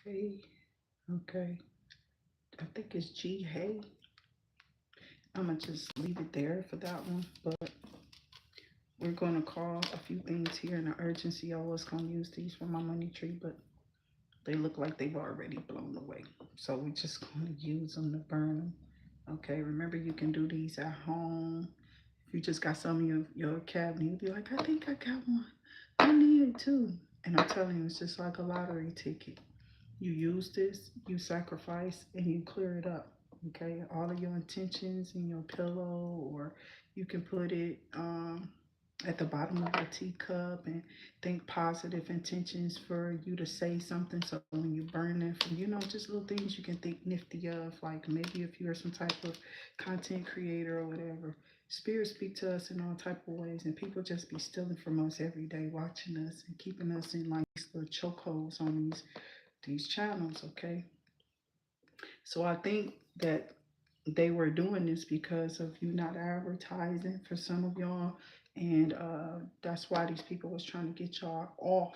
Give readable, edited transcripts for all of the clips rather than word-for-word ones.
Hey, okay. I think it's G. Hey. I'm gonna just leave it there for that one. But we're gonna call a few things here in the urgency. I was gonna use these for my money tree, but they look like they've already blown away. So we're just gonna use them to burn them. Okay. Remember, you can do these at home. If you just got some in your cabinet, you'll be like, I think I got one. I need it too. And I'm telling you, it's just like a lottery ticket. You use this, you sacrifice, and you clear it up. Okay, all of your intentions in your pillow, or you can put it at the bottom of your teacup and think positive intentions for you to say something. So when you burn it, from just little things you can think nifty of, like maybe if you're some type of content creator or whatever. Spirits speak to us in all type of ways, and people just be stealing from us every day, watching us and keeping us in like these little chokeholds on these channels, okay? So I think that they were doing this because of you not advertising for some of y'all, and that's why these people was trying to get y'all off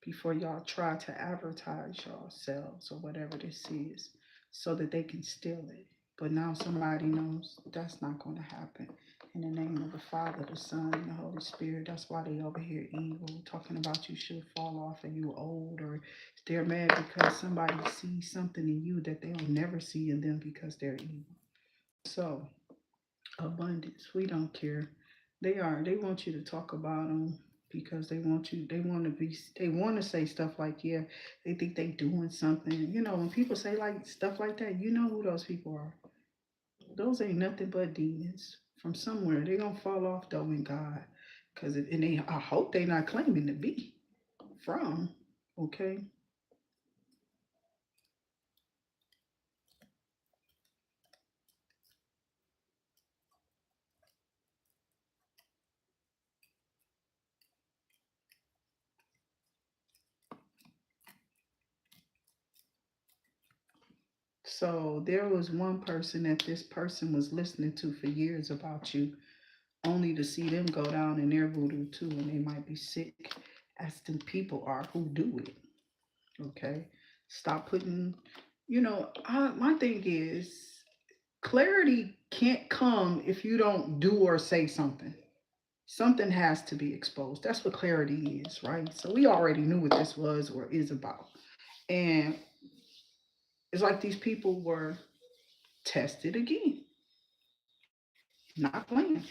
before y'all try to advertise yourselves or whatever this is, so that they can steal it. But now somebody knows that's not going to happen. In the name of the Father, the Son, and the Holy Spirit. That's why they over here evil, talking about you should fall off and you old, or they're mad because somebody sees something in you that they'll never see in them because they're evil. So abundance, we don't care. They want you to talk about them because they want to be, they want to say stuff like, yeah, they think they doing something. When people say like stuff like that, you know who those people are. Those ain't nothing but demons from somewhere. They gonna fall off though in God, and they, I hope they not claiming to be from. Okay. So there was one person that this person was listening to for years about you, only to see them go down in their voodoo too, and they might be sick, as the people are who do it. Okay, stop putting. My thing is, clarity can't come if you don't do or say something. Something has to be exposed. That's what clarity is, right? So we already knew what this was or is about, and it's like these people were tested again, not playing.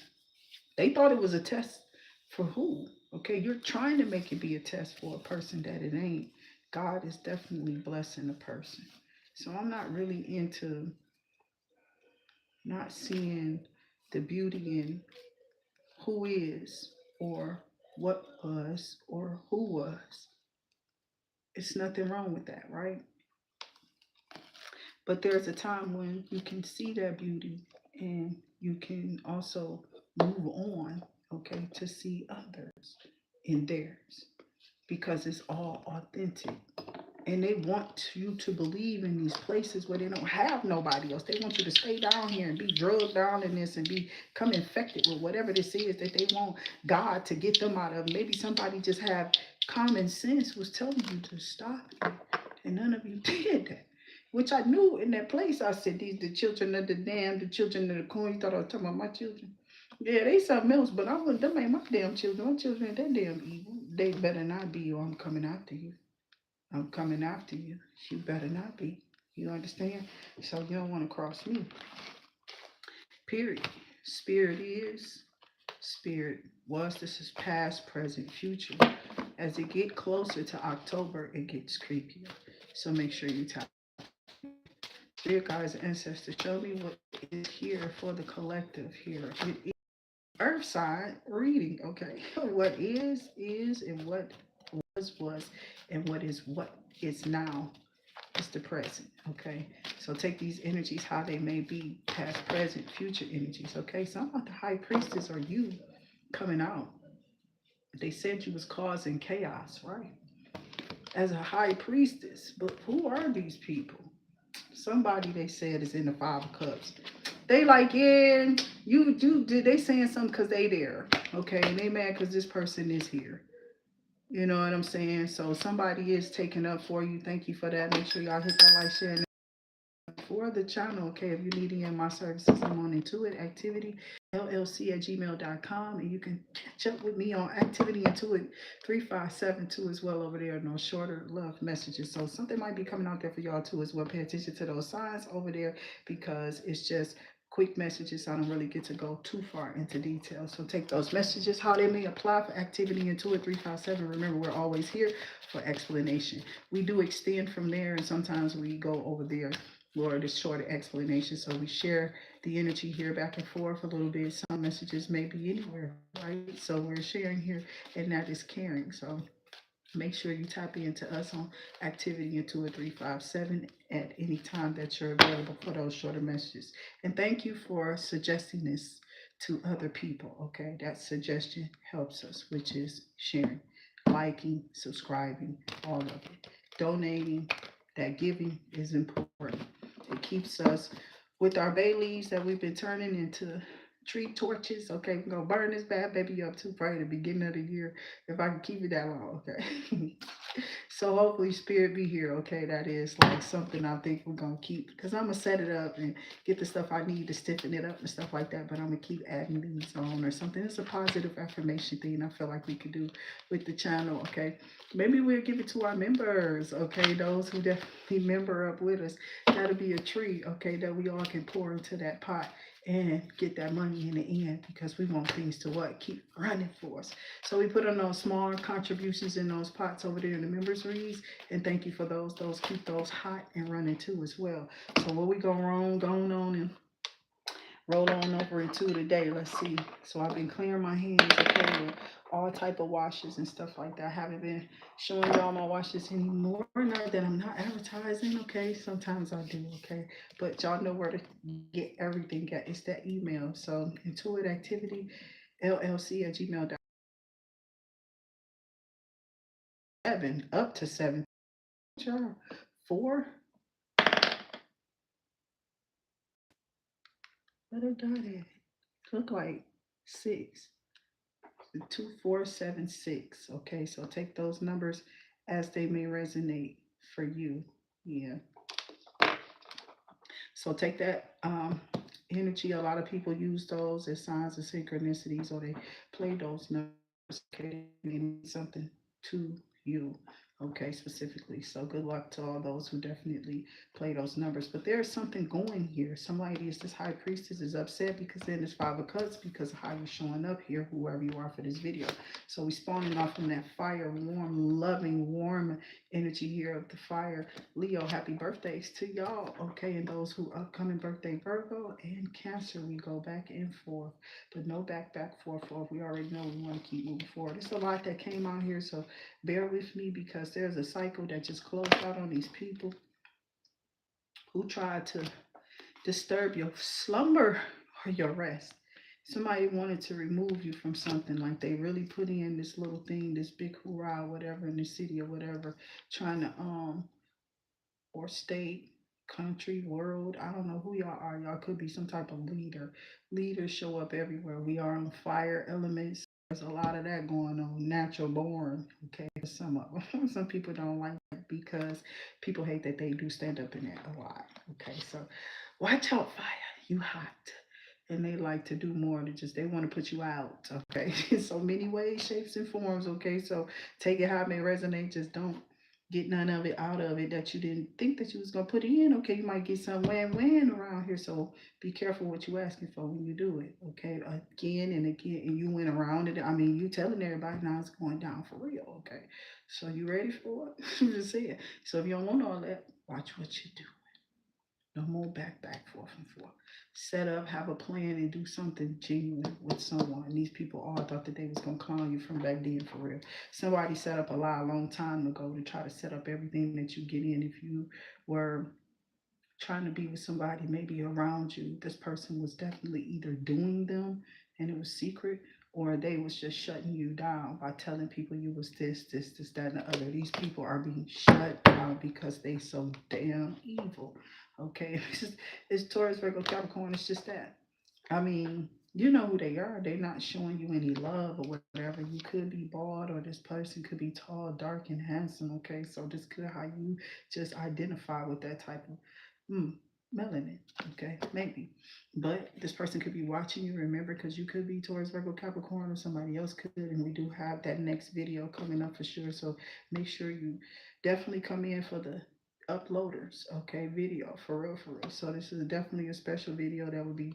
They thought it was a test for who? Okay, you're trying to make it be a test for a person that it ain't. God is definitely blessing a person. So I'm not really into not seeing the beauty in who is, or what was, or who was. It's nothing wrong with that, right? But there's a time when you can see that beauty, and you can also move on, okay, to see others in theirs, because it's all authentic. And they want you to believe in these places where they don't have nobody else. They want you to stay down here and be drugged down in this and become infected with whatever this is that they want God to get them out of. Maybe somebody just have common sense was telling you to stop it, and none of you did that. Which I knew in that place. I said, these the children of the damned, the children of the corn. You thought I was talking about my children? Yeah, they something else, but I wouldn't. Them ain't my damn children. My children ain't that damn evil. They better not be, or I'm coming after you. I'm coming after you. You better not be. You understand? So you don't want to cross me. Period. Spirit is. Spirit was. This is past, present, future. As it get closer to October, it gets creepier. So make sure you tap. Dear guys, ancestors, show me what is here for the collective here. It is Earth side reading. Okay. What is, and what was, and what is now. It's the present, okay? So take these energies how they may be, past, present, future energies, okay? Some of the high priestess are you coming out. They said you was causing chaos, right? As a high priestess, but who are these people? Somebody they said is in the Five of Cups. They like, yeah, you do. They saying something because they there, okay? And they mad because this person is here. You know what I'm saying? So somebody is taking up for you. Thank you for that. Make sure y'all hit that like, share, and for the channel. Okay, if you need any of my services, I'm on IntuitActivityllc@gmail.com, and you can catch up with me on Activity Intuit 3572 as well over there. No shorter love messages. So something might be coming out there for y'all too as well. Pay attention to those signs over there because it's just quick messages. I don't really get to go too far into detail. So take those messages, how they may apply for Activity Intuit 357. Remember, we're always here for explanation. We do extend from there, and sometimes we go over there Lord is short explanation. So we share the energy here back and forth a little bit. Some messages may be anywhere, right? So we're sharing here, and that is caring. So make sure you tap into us on Activity Intuit 357 at any time that you're available for those shorter messages. And thank you for suggesting this to other people. Okay, that suggestion helps us, which is sharing, liking, subscribing, all of it. Donating, that giving is important. It keeps us with our bay leaves that we've been turning into tree torches. Okay, we're gonna burn this bad baby up too, probably the beginning of the year if I can keep it that long. Okay. So hopefully spirit be here. Okay, that is like something I think we're gonna keep because I'm gonna set it up and get the stuff I need to stiffen it up and stuff like that. But I'm gonna keep adding these on or something. It's a positive affirmation thing I feel like we could do with the channel. Okay, maybe we'll give it to our members. Okay, those who definitely member up with us. That'll be a treat. Okay, that we all can pour into that pot and get that money in the end because we want things to what keep running for us. So we put on those small contributions in those pots over there in the members reads, and thank you for those. Those keep those hot and running too as well. So what we going on and roll on over into today. Let's see. So I've been clearing my hands, okay, with all type of washes and stuff like that. I haven't been showing y'all my washes anymore. Not that I'm not advertising, okay. Sometimes I do, okay. But y'all know where to get everything at. It's that email. So IntuitActivityllc@gmail.com. Seven up to seven. Sure. Four. What I got it? Look like six. 2476. Okay, so take those numbers as they may resonate for you. Yeah. So take that energy. A lot of people use those as signs of synchronicities or they play those numbers. Okay, they mean something to you. Okay, specifically. So good luck to all those who definitely play those numbers. But there's something going here. Somebody is this high priestess is upset because then it's 5 of cups because of how you're showing up here, whoever you are for this video. So we spawning off from that fire, warm, loving, warm energy here of the fire. Leo, happy birthdays to y'all. Okay, and those who upcoming birthday Virgo and Cancer, we go back and forth, but no back, forth. We already know we want to keep moving forward. It's a lot that came out here, so bear with me because there's a cycle that just closed out on these people who tried to disturb your slumber or your rest. Somebody wanted to remove you from something, like they really put in this little thing, this big hoorah, whatever, in the city or whatever, trying to or state, country, world. I don't know who y'all are. Y'all could be some type of leader. Leaders show up everywhere. We are on fire elements. There's a lot of that going on. Natural born. Okay, some of them. Some people don't like that because people hate that they do stand up in that a lot. Okay, so watch out, fire. You hot. And they like to do more than just they want to put you out. Okay, in so many ways, shapes, and forms. Okay, so take it how it may resonate. Just don't get none of it out of it that you didn't think that you was gonna put in. Okay, you might get some win around here, so be careful what you asking for when you do it. Okay, again and again, and you went around it. I mean, you telling everybody now it's going down for real. Okay, so you ready for it? I'm just saying. So if you don't want all that, watch what you do. No more back, forth and forth. Set up, have a plan, and do something genuine with someone. These people all thought that they was gonna clown you from back then for real. Somebody set up a lie a long time ago to try to set up everything that you get in. If you were trying to be with somebody maybe around you, this person was definitely either doing them and it was secret, or they was just shutting you down by telling people you was this, that, and the other. These people are being shut down because they so damn evil. Okay, it's Taurus, Virgo, Capricorn. It's just that. I mean, you know who they are. They're not showing you any love or whatever. You could be bald, or this person could be tall, dark, and handsome. Okay, so this could how you just identify with that type of melanin. Okay, maybe, but this person could be watching you. Remember, because you could be Taurus, Virgo, Capricorn, or somebody else could, and we do have that next video coming up for sure. So make sure you definitely come in for the uploaders, okay, video for real, for real. So this is definitely a special video that will be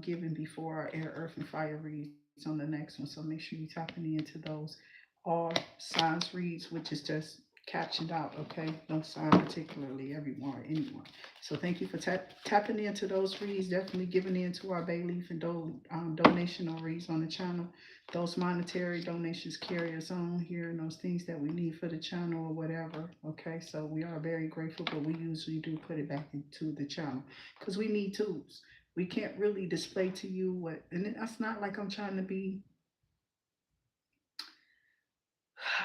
given before our air, earth, and fire reads on the next one. So make sure you tapping into those all signs reads, which is just captioned out, okay? No sign particularly, everyone, anyone. So thank you for tapping into those reads, definitely giving into our Bayleaf and donational reads on the channel. Those monetary donations carry us on here and those things that we need for the channel or whatever, okay? So we are very grateful, but we usually do put it back into the channel because we need tools. We can't really display to you what, and that's not like I'm trying to be,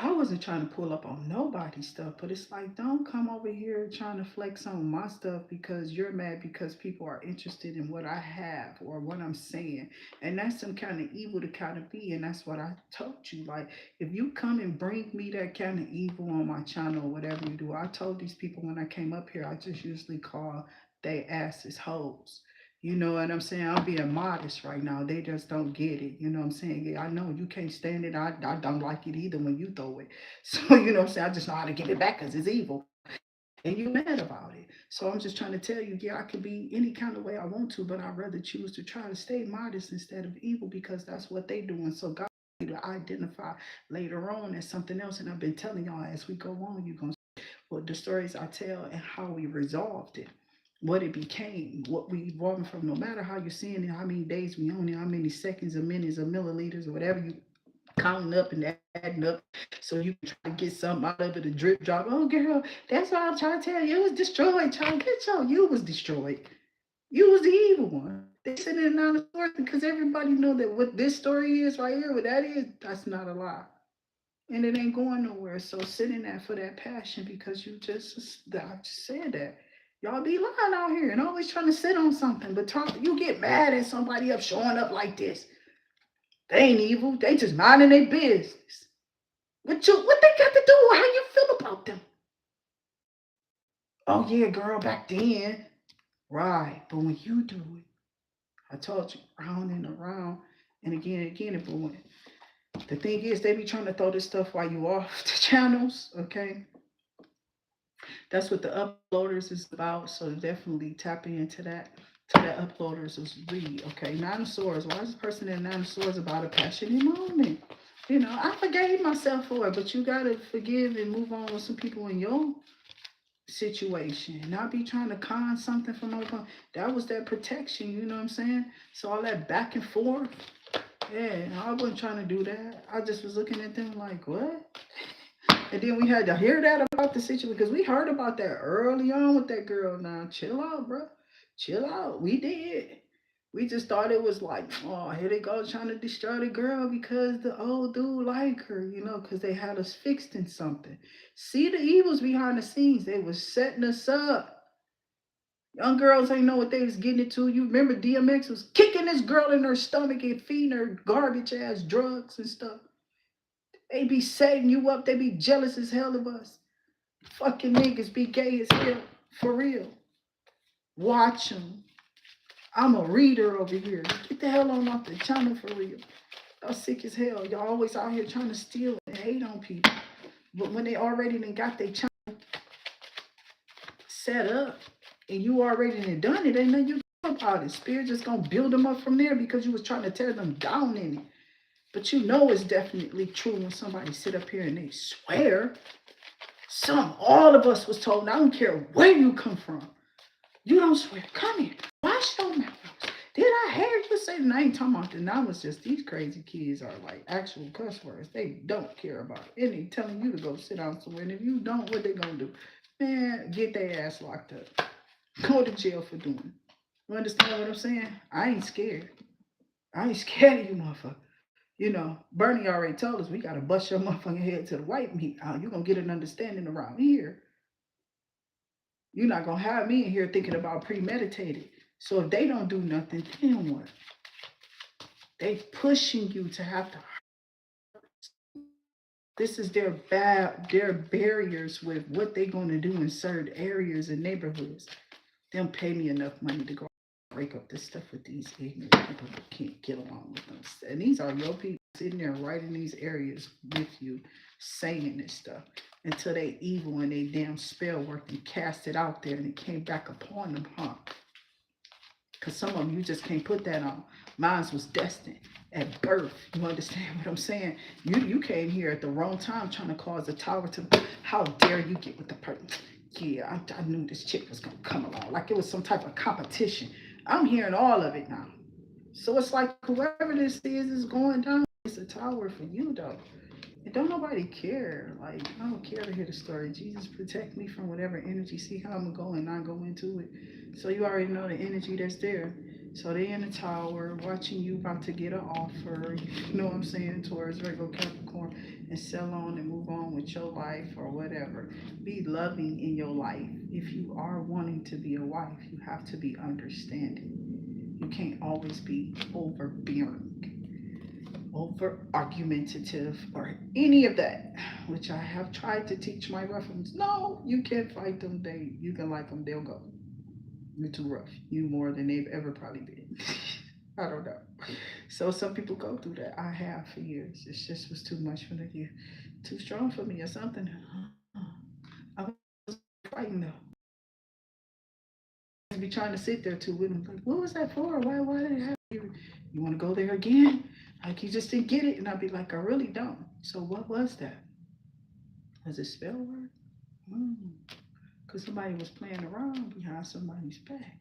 I wasn't trying to pull up on nobody's stuff, but it's like, don't come over here trying to flex on my stuff because you're mad because people are interested in what I have or what I'm saying. And that's some kind of evil to kind of be. And that's what I told you. Like, if you come and bring me that kind of evil on my channel or whatever you do, I told these people when I came up here, I just usually call they asses hoes. You know what I'm saying? I'm being modest right now. They just don't get it. You know what I'm saying? Yeah, I know you can't stand it. I don't like it either when you throw it. So, you know what I'm saying? I just know how to give it back because it's evil. And you mad about it. So I'm just trying to tell you, yeah, I could be any kind of way I want to, but I'd rather choose to try to stay modest instead of evil because that's what they doing. So God to identify later on as something else. And I've been telling y'all as we go on, you're going to what the stories I tell and how we resolved it, what it became, what we evolved from. No matter how you're seeing it, how many days we own it, how many seconds or minutes or milliliters or whatever you counting up and adding up, so you can try to get something out of it, a drip drop. Oh, girl, that's why I'm trying to tell you, it was destroyed. Trying to get y'all, you was destroyed. You was the evil one. They sent it down the story because everybody know that what this story is right here, what that is, that's not a lie. And it ain't going nowhere. So sit in that for that passion because I just said that. Y'all be lying out here and always trying to sit on something, but you get mad at somebody up showing up like this. They ain't evil. They just minding their business. What they got to do? How you feel about them? Oh yeah, girl, back then. Right. But when you do it, I told you, round and around and again, but when the thing is they be trying to throw this stuff while you off the channels, okay? That's what the uploaders is about. So definitely tapping into that. To that uploaders is read. Okay, Nine of Swords. Why is this person in Nine of Swords about a passionate moment? You know, I forgave myself for it, but you gotta forgive and move on with some people in your situation. Not be trying to con something from over. That was that protection, you know what I'm saying? So all that back and forth. Yeah, I wasn't trying to do that. I just was looking at them like, what? And then we had to hear that about the situation because we heard about that early on with that girl. Now, chill out, bro. Chill out. We did. We just thought it was like, oh, here they go trying to destroy the girl because the old dude like her, you know, because they had us fixed in something. See the evils behind the scenes. They was setting us up. Young girls ain't know what they was getting into. You remember DMX was kicking this girl in her stomach and feeding her garbage ass drugs and stuff. They be setting you up. They be jealous as hell of us. Fucking niggas be gay as hell. For real. Watch them. I'm a reader over here. Get the hell on off the channel for real. Y'all sick as hell. Y'all always out here trying to steal and hate on people. But when they already done got their channel set up and you already done done it, ain't nothing you can do about it. Spirit just gonna build them up from there because you was trying to tear them down in it. But you know it's definitely true when somebody sit up here and they swear. All of us was told, I don't care where you come from. You don't swear. Come here. Wash your mouth. Did I hear you say? And I ain't talking about the numbers. Just these crazy kids are like actual cuss words. They don't care about it. And they telling you to go sit down somewhere. And if you don't, what they gonna do? Man, get their ass locked up. Go to jail for doing it. You understand what I'm saying? I ain't scared. I ain't scared of you, motherfucker. You know, Bernie already told us we gotta bust your motherfucking head to the white meat. You gonna get an understanding around here. You're not gonna have me in here thinking about premeditated. So if they don't do nothing, then what? They pushing you to have to. This is their barriers with what they're going to do in certain areas and neighborhoods. They don't pay me enough money to go break up this stuff with these ignorant people who can't get along with them. And these are your people sitting there right in these areas with you saying this stuff until they evil and they damn spell worked and cast it out there and it came back upon them, huh? Because some of them you just can't put that on. Mine was destined at birth. You understand what I'm saying? You came here at the wrong time trying to cause a tower to. How dare you get with the person? Yeah, I knew this chick was gonna come along. Like it was some type of competition. I'm hearing all of it now. So it's like whoever this is going down. It's a tower for you though. And don't nobody care. Like, I don't care to hear the story. Jesus protect me from whatever energy. See how I'm going, not go into it. So you already know the energy that's there. So they in the tower watching you about to get an offer, you know what I'm saying, towards regular Capricorn, and sell on and move on with your life or whatever. Be loving in your life. If you are wanting to be a wife, you have to be understanding. You can't always be overbearing, over argumentative, or any of that, which I have tried to teach my rough ones. No, you can't fight them. You can like them, they'll go. You're too rough. You more than they've ever probably been. I don't know. So some people go through that. I have for years. It just was too much for the too strong for me or something. I was fighting though. I'd be trying to sit there too with them. Like, what was that for? Why did it happen? You want to go there again? Like you just didn't get it, and I'd be like, I really don't. So what was that? Was it spell work? Because somebody was playing around behind somebody's back.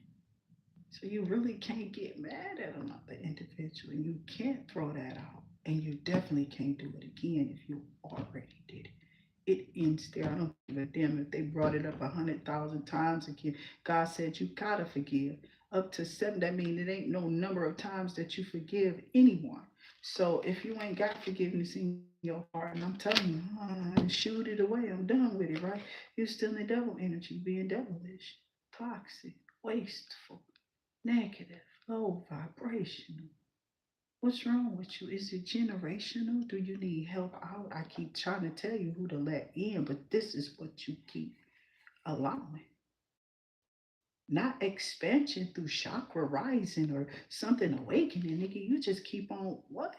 So you really can't get mad at another individual. You can't throw that out. And you definitely can't do it again if you already did it. It ends there. I don't give a damn if they brought it up 100,000 times again. God said you gotta forgive. Up to seven, that means it ain't no number of times that you forgive anyone. So if you ain't got forgiveness in your heart, and I'm telling you, shoot it away. I'm done with it, right? You're still in the devil energy, being devilish, toxic, wasteful, negative, low vibrational. What's wrong with you? Is it generational? Do you need help out? I keep trying to tell you who to let in, but this is what you keep allowing. Not expansion through chakra rising or something awakening, nigga. You just keep on what?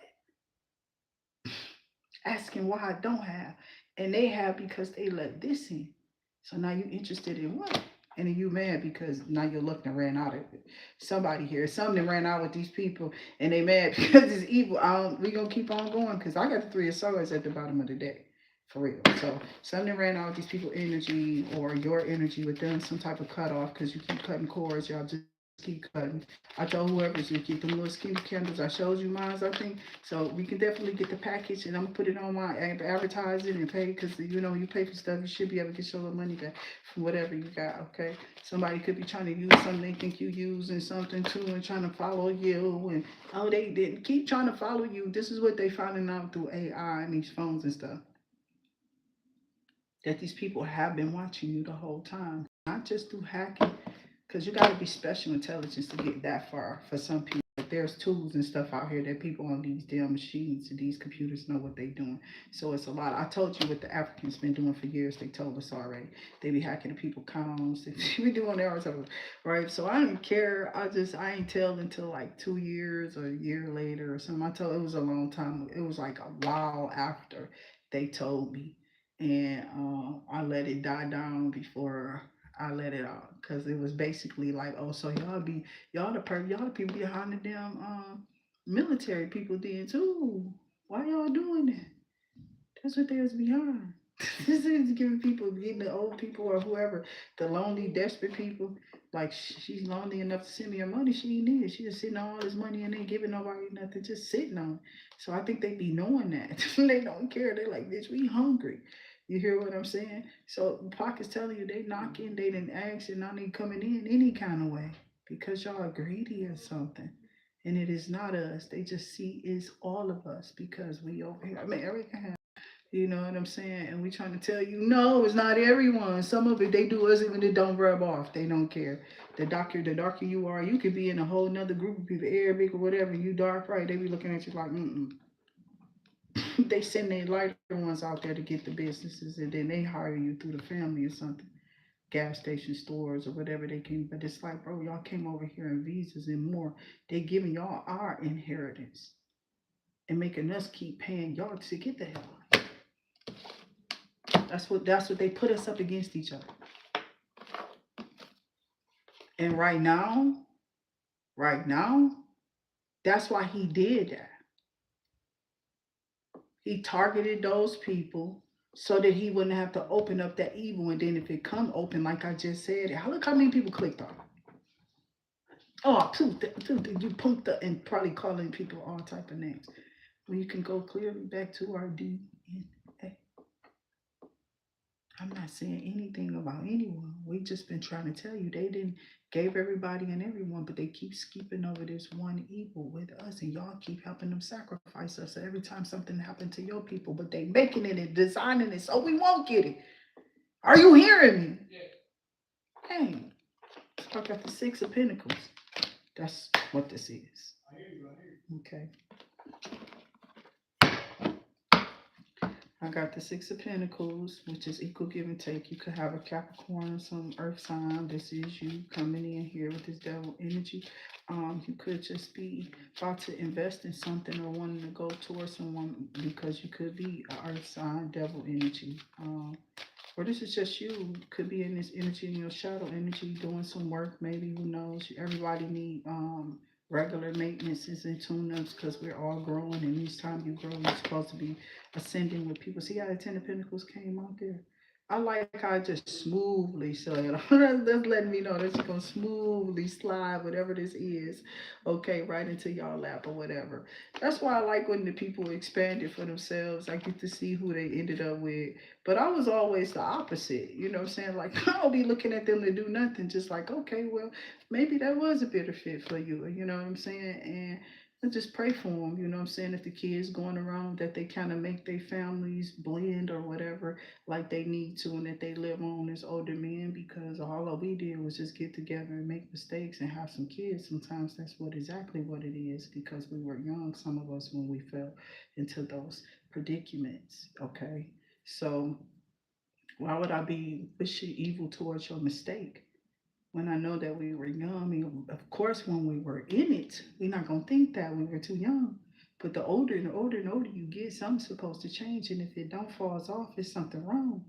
Asking why I don't have. And they have because they let this in. So now you're interested in what? And then you mad because now your luck done ran out of it. Somebody here, something ran out with these people, and they mad because it's evil. We gonna keep on going because I got the three of swords at the bottom of the deck, for real. So something ran out with these people energy or your energy with them, some type of cutoff because you keep cutting cords. Y'all just keep cutting. I told whoever's to keep them little skinny candles. I showed you mine, I think. So we can definitely get the package, and I'm gonna put it on my advertising and pay because you pay for stuff, you should be able to get your little money back from whatever you got. Okay, somebody could be trying to use something they think you using something too and trying to follow you, and oh they didn't keep trying to follow you. This is what they finding out through AI and these phones and stuff, that these people have been watching you the whole time, not just through hacking, because you got to be special intelligence to get that far for some people. But there's tools and stuff out here that people on these damn machines and these computers know what they're doing. So it's a lot. I told you what the Africans been doing for years. They told us already. They be hacking the people comms. They be doing everything, right? So I didn't care. I ain't tell until like 2 years or a year later or something. I told it was a long time. It was like a while after they told me, and I let it die down before I let it out because it was basically like, oh, so y'all the people behind the damn military people did too. Why y'all doing that? That's what they was behind. This is giving people, getting the old people or whoever, the lonely, desperate people. Like she's lonely enough to send me her money. She ain't need it. She just sitting on all this money and ain't giving nobody nothing, just sitting on it. So I think they be knowing that. They don't care. They like, bitch, we hungry. You hear what I'm saying? So Pac is telling you they knocking, they didn't ask, and now they coming in any kind of way because y'all are greedy or something. And it is not us. They just see it's all of us because we over here. America You know what I'm saying? And we trying to tell you, no, it's not everyone. Some of it they do us even it don't rub off. They don't care. The darker you are, you could be in a whole nother group of people, Arabic or whatever. You dark, right? They be looking at you like, mm. They send their lighter ones out there to get the businesses, and then they hire you through the family or something, gas station stores or whatever they can. But it's like, bro, y'all came over here in visas and more. They giving y'all our inheritance and making us keep paying y'all to get the hell out. That's what they put us up against each other. And right now, that's why he did that. He targeted those people so that he wouldn't have to open up that evil. And then if it come open, like I just said, look how many people clicked on it. Oh, you punked up and probably calling people all type of names. Well, you can go clearly back to our DNA. I'm not saying anything about anyone. We just been trying to tell you they didn't gave everybody and everyone, but they keep skipping over this one evil with us, and y'all keep helping them sacrifice us. So every time something happened to your people, but they making it and designing it so we won't get it. Are you hearing me? Dang. So I got the Six of Pentacles. That's what this is. Okay. I got the Six of Pentacles, which is equal give and take. You could have a Capricorn, some earth sign. This is you coming in here with this devil energy. You could just be about to invest in something or wanting to go towards someone because you could be an earth sign, devil energy. Or this is just you. Could be in this energy, in your shadow energy, doing some work. Maybe, who knows? Everybody need regular maintenances and tune-ups because we're all growing, and each time you grow, you're supposed to be ascending with people. See how the Ten of Pentacles came out there? I like how it just smoothly said. That's letting me know that you're gonna smoothly slide whatever this is, okay, right into y'all lap or whatever. That's why I like when the people expand it for themselves. I get to see who they ended up with. But I was always the opposite, you know what I'm saying? Like, I don't be looking at them to do nothing, just like, okay, well, maybe that was a better fit for you, you know what I'm saying? And I just pray for them, you know what I'm saying? If the kids going around, that they kind of make their families blend or whatever, like they need to, and that they live on as older men, because all we did was just get together and make mistakes and have some kids. Sometimes that's exactly what it is, because we were young, some of us, when we fell into those predicaments, okay? So why would I be wishing evil towards your mistake when I know that we were young? I mean, of course, when we were in it, we're not gonna think that we were too young. But the older and older and older you get, something's supposed to change, and if it don't falls off, it's something wrong,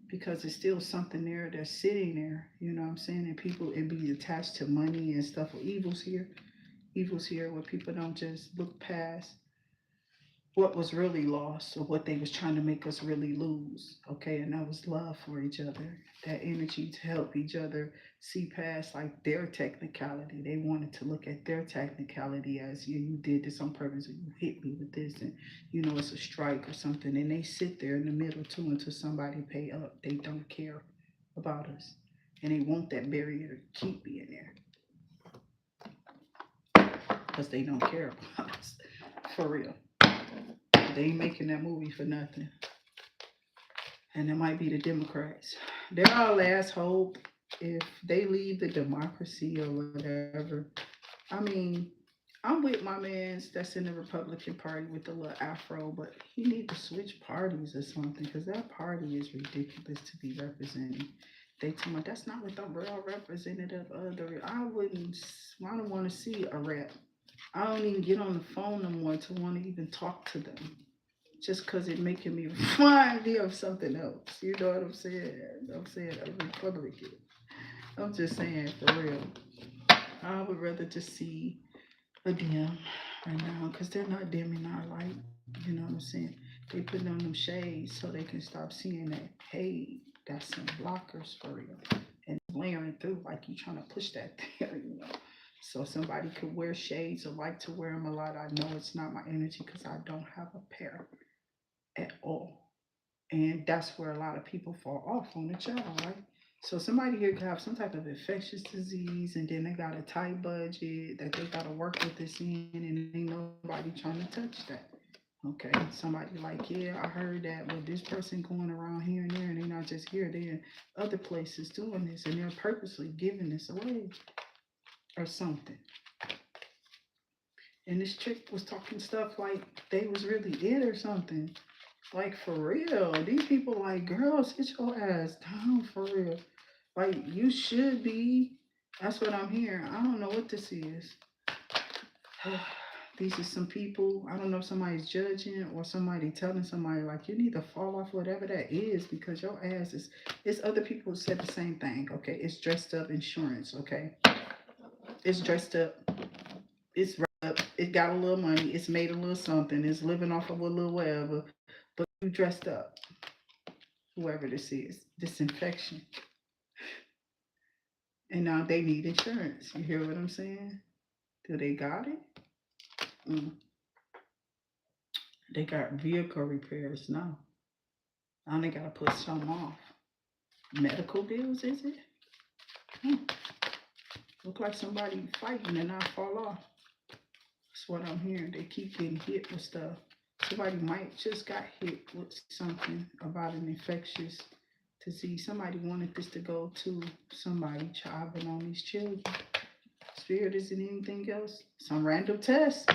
because it's still something there that's sitting there. You know what I'm saying? And people it be attached to money and stuff. Well, evils here, where people don't just look past what was really lost, or what they was trying to make us really lose, okay? And that was love for each other, that energy to help each other see past like their technicality. They wanted to look at their technicality as, you did this on purpose, or you hit me with this, and it's a strike or something, and they sit there in the middle too until somebody pay up. They don't care about us, and they want that barrier to keep being there because they don't care about us, for real. They ain't making that movie for nothing. And it might be the Democrats. They're all assholes if they leave the democracy or whatever. I mean, I'm with my man's that's in the Republican Party with the little afro, but he need to switch parties or something, because that party is ridiculous to be representing. They tell me that's not what the real representative of the. I don't want to see a rep. I don't even get on the phone no more to want to even talk to them, just because it making me remind me of something else. You know what I'm saying? I'm saying a Republican. I'm just saying, for real. I would rather just see a dim right now, because they're not dimming our light. You know what I'm saying? They putting on them shades so they can stop seeing that, hey, that's some blockers for real. And layering through like you trying to push that there. So somebody could wear shades or like to wear them a lot. I know it's not my energy because I don't have a pair at all. And that's where a lot of people fall off on the channel, right? So somebody here could have some type of infectious disease, and then they got a tight budget that they got to work with this in, and ain't nobody trying to touch that. Okay, somebody like, yeah, I heard that, but this person going around here and there, and they're not just here, they're in other places doing this, and they're purposely giving this away or something. And this chick was talking stuff like they was really it or something. Like for real. These people like, girl, sit your ass down for real. Like you should be. That's what I'm hearing. I don't know what this is. These are some people. I don't know if somebody's judging or somebody telling somebody like you need to fall off whatever that is because your ass is. It's other people who said the same thing. Okay, it's dressed up insurance. Okay, it's dressed up. It's up. It got a little money. It's made a little something. It's living off of a little whatever. But you dressed up. Whoever this is, this infection, and now they need insurance. You hear what I'm saying? Do they got it? Mm. They got vehicle repairs now. Now they gotta put some off. Medical bills, is it? Mm. Look like somebody fighting and not fall off. That's what I'm hearing. They keep getting hit with stuff. Somebody might just got hit with something about an infectious disease. Somebody wanted this to go to somebody chopping on these children. Spirit isn't anything else. Some random test.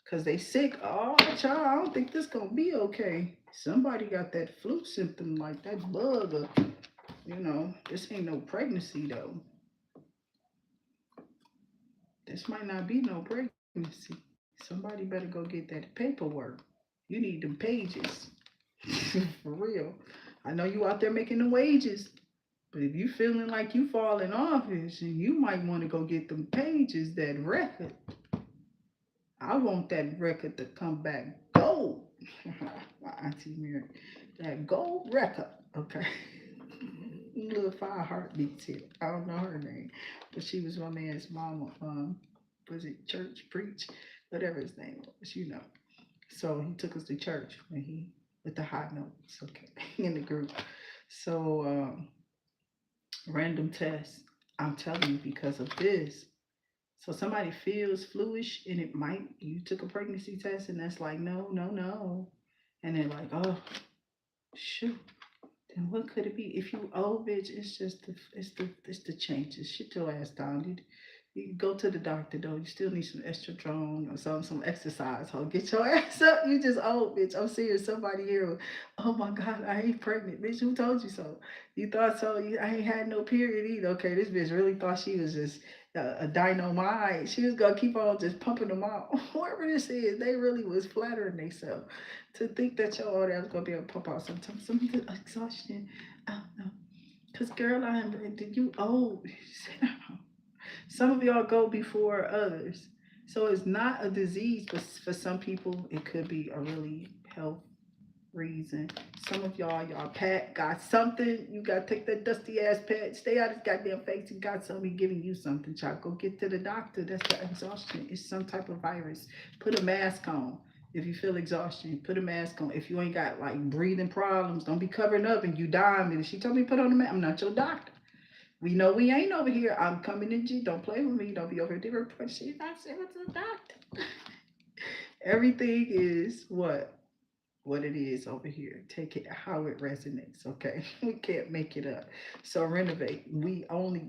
Cause they sick. Oh, child, I don't think this gonna be okay. Somebody got that flu symptom, like that bug, or this ain't no pregnancy though. This might not be no pregnancy. Somebody better go get that paperwork. You need them pages. For real. I know you out there making the wages, but if you feeling like you falling off, you might want to go get them pages, that record. I want that record to come back gold. My auntie Mary, that gold record. Okay. Little 5 heartbeats here. I don't know her name, but she was my man's mama. Was it church preach, whatever his name was. So he took us to church when he with the high notes. Okay, in the group. So random test. I'm telling you because of this. So somebody feels fluish and it might, you took a pregnancy test and that's like, no, no, no. And they're like, oh, shoot. Then what could it be? If you old bitch, it's just it's the changes. Shit your ass down. You go to the doctor though. You still need some estrogen or some exercise. Ho, get your ass up. You just old bitch. I'm serious. Somebody here. Oh my God, I ain't pregnant, bitch. Who told you so? You thought so? I ain't had no period either. Okay, this bitch really thought she was just a dynamite. She was gonna keep on just pumping them out. Whoever this is, they really was flattering themselves to think that your old ass gonna be able to pump out sometimes. Some exhaustion. I don't know. Cause girl, I am. Did you old? Some of y'all go before others. So it's not a disease, but for some people, it could be a really health reason. Some of y'all pat got something. You got to take that dusty ass pat. Stay out of his goddamn face. You got somebody giving you something, child. Go get to the doctor. That's the exhaustion. It's some type of virus. Put a mask on. If you feel exhaustion, put a mask on. If you ain't got like breathing problems, don't be covering up and you dying. And she told me put on the mask. I'm not your doctor. We know we ain't over here. I'm coming in G. Don't play with me. Don't be over here. She's not saying to the doctor. Everything is what it is over here. Take it how it resonates. Okay, we can't make it up. So renovate. We only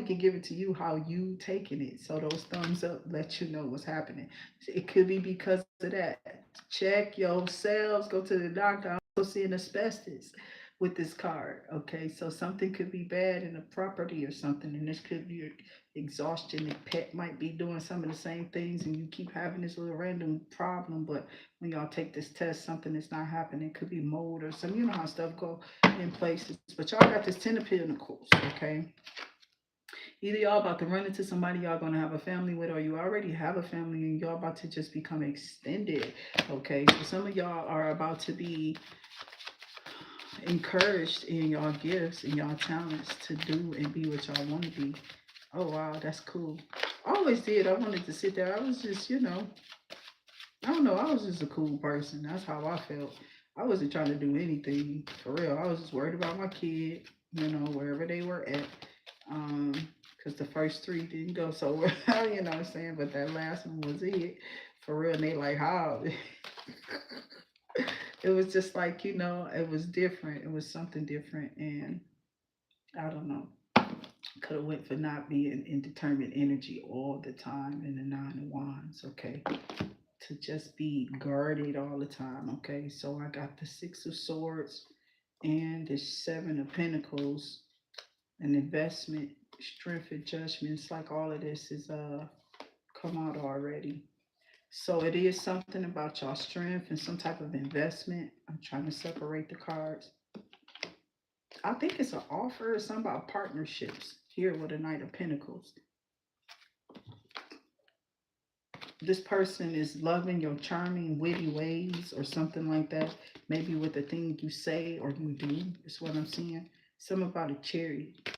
can give it to you how you taking it. So those thumbs up let you know what's happening. It could be because of that. Check yourselves. Go to the doctor. I'm also seeing asbestos with this card. Okay, so something could be bad in a property or something, and this could be exhaustion. The pet might be doing some of the same things, and you keep having this little random problem. But when y'all take this test, something is not happening. It could be mold or some. You know how stuff go in places. But y'all got this 10 of Pentacles. Okay. Either y'all about to run into somebody y'all gonna have a family with, or you already have a family and y'all about to just become extended. Okay. So some of y'all are about to be encouraged in y'all gifts and y'all talents to do and be what y'all want to be. Oh wow, that's cool. I always did. I wanted to sit there. I was just, I don't know. I was just a cool person. That's how I felt. I wasn't trying to do anything for real. I was just worried about my kid, wherever they were at. Because the first 3 didn't go so well, you know what I'm saying? But that last one was it. For real. And they like, how? It was just like, it was different. It was something different. And I don't know. Could have went for not being in determined energy all the time in the Nine of Wands, okay? To just be guarded all the time, okay? So I got the Six of Swords and the Seven of Pentacles, an investment, strength, and judgment. It's like all of this is come out already. So it is something about y'all strength and some type of investment. I'm trying to separate the cards. I think it's an offer or something about partnerships here with a Knight of Pentacles. This person is loving your charming, witty ways or something like that. Maybe with the thing you say or you do is what I'm seeing. Something about a chariot.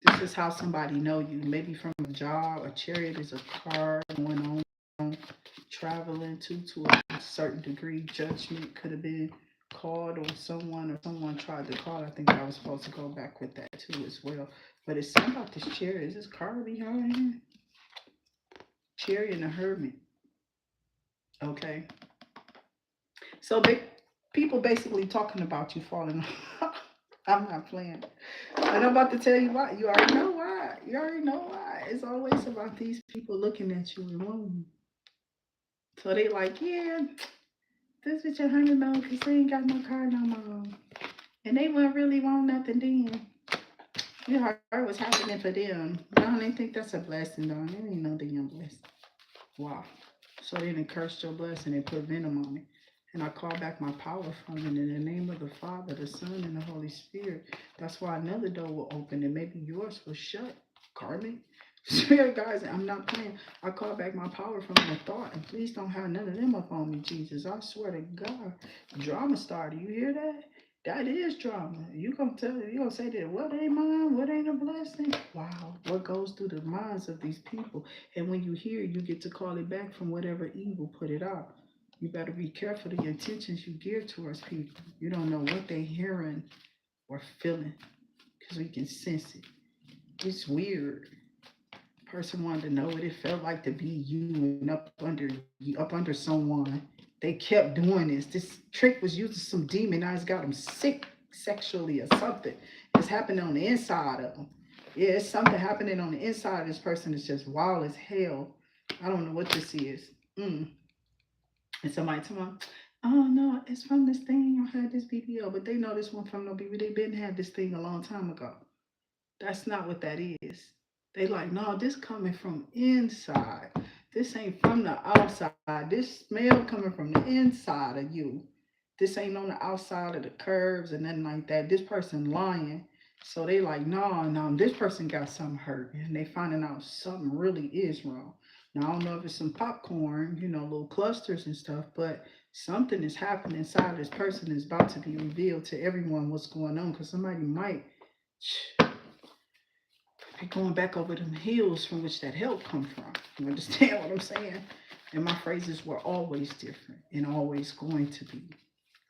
This is how somebody know you. Maybe from a job. A chariot is a car going on, traveling to a certain degree. Judgment could have been called on someone or someone tried to call. I think I was supposed to go back with that too as well. But it's something about this chariot. Is this car behind here? Chariot and a hermit. Okay. So people basically talking about you falling off. I'm not playing. And I'm about to tell you why. You already know why. You already know why. It's always about these people looking at you and wanting you. So they like, yeah, this bitch $100 because they ain't got no car no more. And they wouldn't really want nothing then. You heard what's happening for them. Y'all ain't think that's a blessing, though. It ain't no damn blessing. Wow. So they didn't curse your blessing and put venom on it. And I call back my power from it in the name of the Father, the Son, and the Holy Spirit. That's why another door will open and maybe yours was shut. Karmic. Spirit guys, I'm not playing. I call back my power from my thought. And please don't have none of them up on me, Jesus. I swear to God. Drama starter. You hear that? That is drama. You gonna say that what ain't mine? What ain't a blessing? Wow. What goes through the minds of these people? And when you hear, you get to call it back from whatever evil put it out. You better be careful the intentions you give towards people. You don't know what they're hearing or feeling because we can sense it. It's weird. Person wanted to know what it felt like to be you and up under someone. They kept doing this. This trick was using some demon. Now it's got them sick sexually or something. It's happening on the inside of them. Yeah, it's something happening on the inside of this person. It's just wild as hell. I don't know what this is. And somebody told me, oh no, it's from this thing. I heard this BBO, but they know this one from no BBO. They been had this thing a long time ago. That's not what that is. They like, no, this coming from inside. This ain't from the outside. This smell coming from the inside of you. This ain't on the outside of the curves and nothing like that. This person lying. So they like, no, this person got something hurt. And they finding out something really is wrong. Now, I don't know if it's some popcorn, little clusters and stuff, but something is happening inside of this person is about to be revealed to everyone what's going on because somebody might be going back over them hills from which that help come from. You understand what I'm saying? And my phrases were always different and always going to be.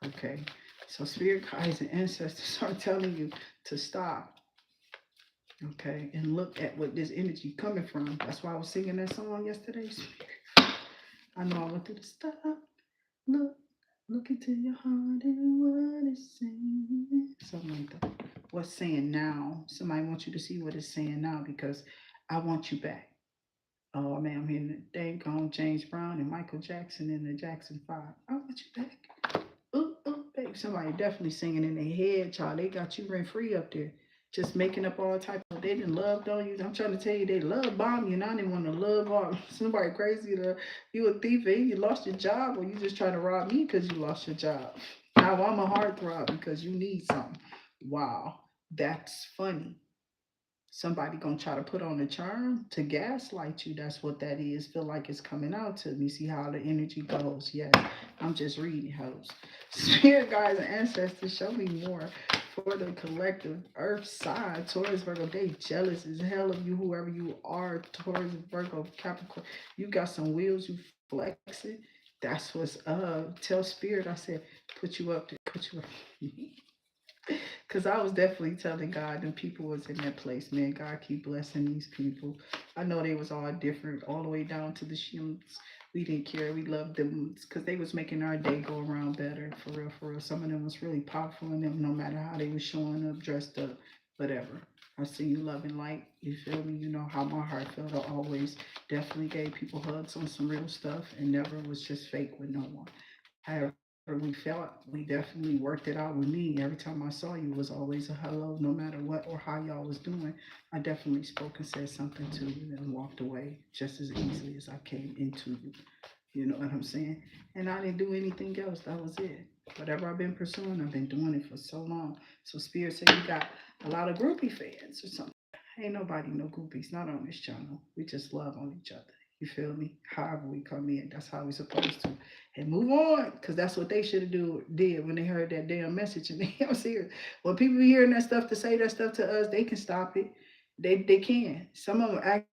Okay? So spirit guides and ancestors are telling you to stop. Okay? And look at what this energy coming from. That's why I was singing that song yesterday. Spirit. I know I went through the stop. Look into your heart and what it's saying. Something like that. What's saying now? Somebody wants you to see what it's saying now because I want you back. Oh man, I'm hearing the dang on James Brown and Michael Jackson and the Jackson 5. I want you back. Ooh, baby. Somebody definitely singing in their head, child. They got you rent free up there. Just making up all type of, they didn't love on you. I'm trying to tell you, they love bomb you. And I didn't want to love on somebody crazy. You a thief and you lost your job, or you just trying to rob me because you lost your job. Now I'm a heartthrob because you need something. Wow, that's funny. Somebody gonna try to put on a charm to gaslight you. That's what that is. Feel like it's coming out to me. See how the energy goes. Yes, I'm just reading, hoes. Spirit guides and ancestors, show me more for the collective earth side. Taurus, Virgo, they jealous as hell of you, whoever you are. Taurus, Virgo, Capricorn, you got some wheels, you flexing. That's what's up. Tell spirit, I said, put you up there, put you up. Because I was definitely telling God them people was in that place, man. God keep blessing these people. I know they was all different, all the way down to the shields. We didn't care. We loved them because they was making our day go around better. For real, for real. Some of them was really powerful in them, no matter how they was showing up, dressed up, whatever. I see you loving light. You feel me? You know how my heart felt. I always definitely gave people hugs on some real stuff and never was just fake with no one. However we felt, we definitely worked it out with me. Every time I saw you, it was always a hello, no matter what or how y'all was doing. I definitely spoke and said something to you and walked away just as easily as I came into you. You know what I'm saying? And I didn't do anything else. That was it. Whatever I've been pursuing, I've been doing it for so long. So Spirit said you got a lot of groupie fans or something. Ain't nobody no groupies, not on this channel. We just love on each other. You feel me? However we come in, that's how we supposed to. And move on, because that's what they should have did when they heard that damn message. And I'm serious. When people be hearing that stuff to say that stuff to us, they can stop it. They can. Some of them act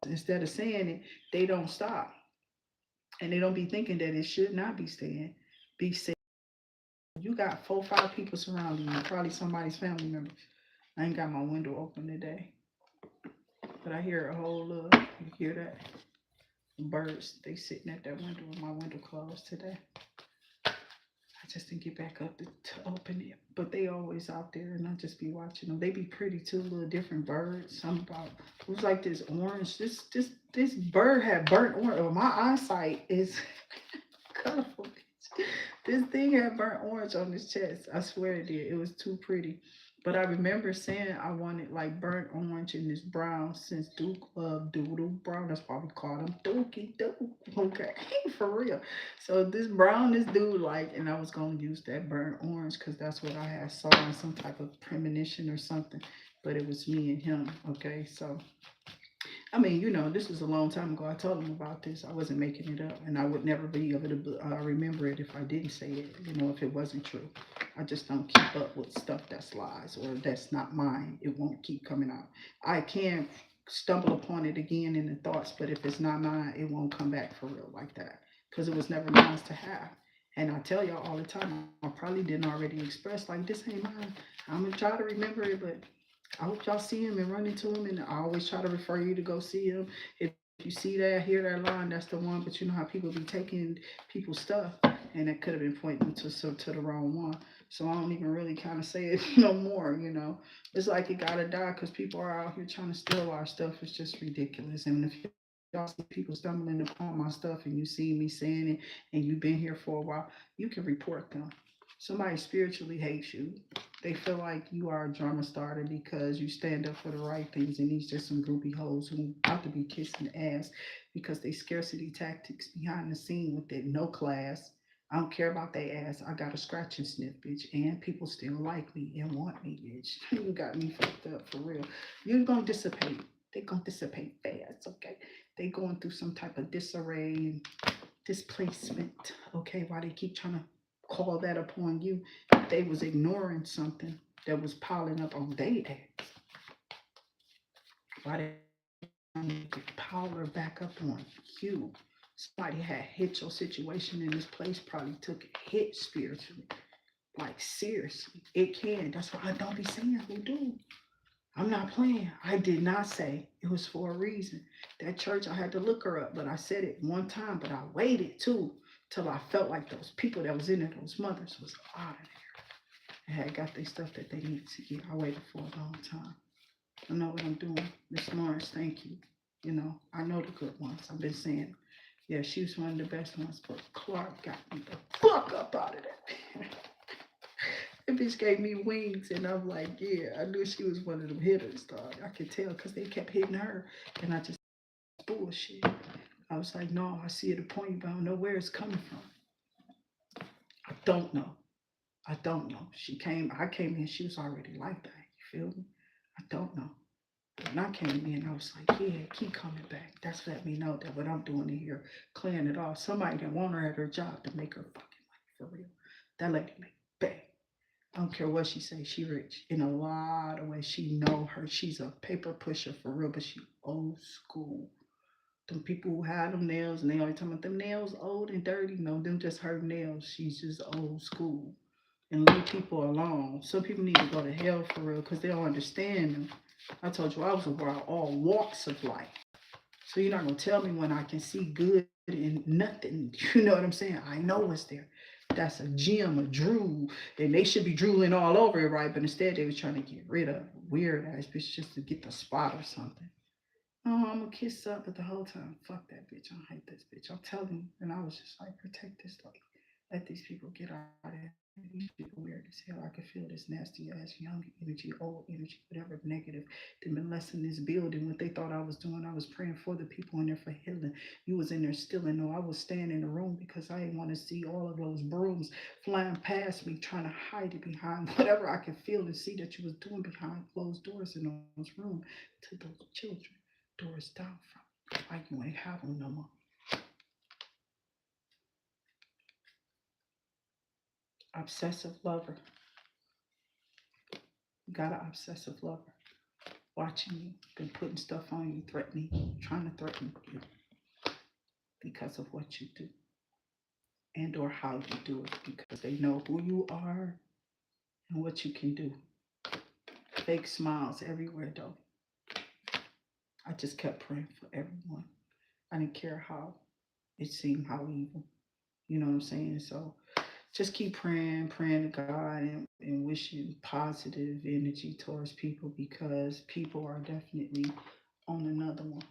instead of saying it, they don't stop. And they don't be thinking that it should not be said. You got 4, 5 people surrounding you, probably somebody's family member. I ain't got my window open today, but I hear a whole lot. You hear that? Birds, they sitting at that window with my window closed today. I just didn't get back up to open it. But they always out there and I just be watching them. They be pretty too, little different birds. Some about it was like this orange. This bird had burnt orange. Well, my eyesight is colorful. This thing had burnt orange on his chest. I swear it did. It was too pretty. But I remember saying I wanted like burnt orange and this brown since Duke loved Doodle Brown. That's why we called him Dookie Duke. Okay, for real. So this brown, this dude like, and I was gonna use that burnt orange because that's what I had saw in some type of premonition or something. But it was me and him. Okay, so I mean, this was a long time ago. I told him about this. I wasn't making it up, and I would never be able to remember it if I didn't say it. If it wasn't true. I just don't keep up with stuff that's lies or that's not mine. It won't keep coming out. I can stumble upon it again in the thoughts, but if it's not mine, it won't come back for real like that because it was never mine to have. And I tell y'all all the time, I probably didn't already express like this ain't mine. I'm gonna try to remember it, but I hope y'all see him and run into him. And I always try to refer you to go see him. If you see that, hear that line, that's the one. But you know how people be taking people's stuff, and it could have been pointing to the wrong one. So I don't even really kind of say it no more. It's like it gotta die because people are out here trying to steal our stuff. It's just ridiculous. And if y'all see people stumbling upon my stuff and you see me saying it and you've been here for a while, you can report them. Somebody spiritually hates you. They feel like you are a drama starter because you stand up for the right things, and these just some groupie hoes who about to be kissing ass because they scarcity tactics behind the scene with it. No class. I don't care about their ass. I got a scratch and sniff, bitch, and people still like me and want me, bitch. You got me fucked up for real. You're gonna dissipate. They gonna dissipate fast, okay? They going through some type of disarray and displacement, okay? Why they keep trying to call that upon you? They was ignoring something that was piling up on their ass. Why they get power back up on you? Somebody had hit your situation in this place, probably took a hit spiritually. Like seriously, it can. That's why I don't be saying who do. I'm not playing. I did not say it was for a reason. That church, I had to look her up, but I said it one time, but I waited too till I felt like those people that was in it, those mothers, was out of there. They had got their stuff that they needed to get. I waited for a long time. I know what I'm doing. Miss Lawrence, thank you. I know the good ones. I've been saying, yeah, she was one of the best ones, but Clark got me the fuck up out of there. That bitch gave me wings, and I'm like, yeah, I knew she was one of them hitters, dog. I could tell because they kept hitting her, and I just bullshit. I was like, no, I see the point, but I don't know where it's coming from. I don't know. I don't know. I came in, she was already like that. You feel me? I don't know. When I came in, I was like, yeah, keep coming back. That's let me know that what I'm doing in here, clearing it off. Somebody that want her at her job to make her fucking money for real. That lady make bang. I don't care what she say. She rich in a lot of ways. She know her. She's a paper pusher for real, but she old school. Them people who had them nails and they always talking about them nails old and dirty. No, them just her nails. She's just old school. and leave people alone. Some people need to go to hell for real because they don't understand them. I told you I was around all walks of life. So you're not gonna tell me when I can see good in nothing. You know what I'm saying? I know it's there. That's a gem, a drool, and they should be drooling all over it, right? But instead they was trying to get rid of weird ass bitch just to get the spot or something. Oh, I'm gonna kiss up, but the whole time, fuck that bitch. I hate this bitch. I'm telling you. And I was just like, protect this lady. Let these people get out of here. These people weird as hell. I could feel this nasty ass young energy, old energy, whatever negative that been less in this building. What they thought I was doing, I was praying for the people in there for healing. You was in there stealing. No, I was staying in the room because I didn't want to see all of those brooms flying past me, trying to hide it behind whatever I could feel and see that you was doing behind closed doors in those rooms to those children. Doors down from like you ain't have them no more. Obsessive lover. You got an obsessive lover watching you, been putting stuff on you, threatening you, trying to threaten you because of what you do and or how you do it because they know who you are and what you can do. Fake smiles everywhere though. I just kept praying for everyone. I didn't care how it seemed, how evil. You know what I'm saying? So just keep praying, praying to God and wishing positive energy towards people because people are definitely on another one.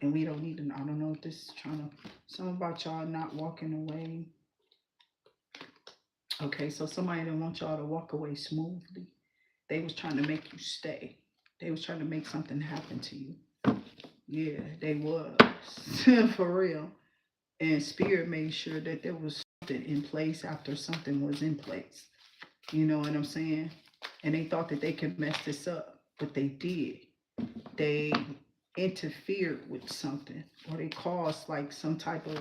And we don't need to, I don't know if this is trying to, something about y'all not walking away. Okay, so somebody didn't want y'all to walk away smoothly. They was trying to make you stay. They was trying to make something happen to you. Yeah, they was. For real. And spirit made sure that there was something in place after something was in place. You know what I'm saying? And they thought that they could mess this up, but they did. They interfered with something, or they caused like some type of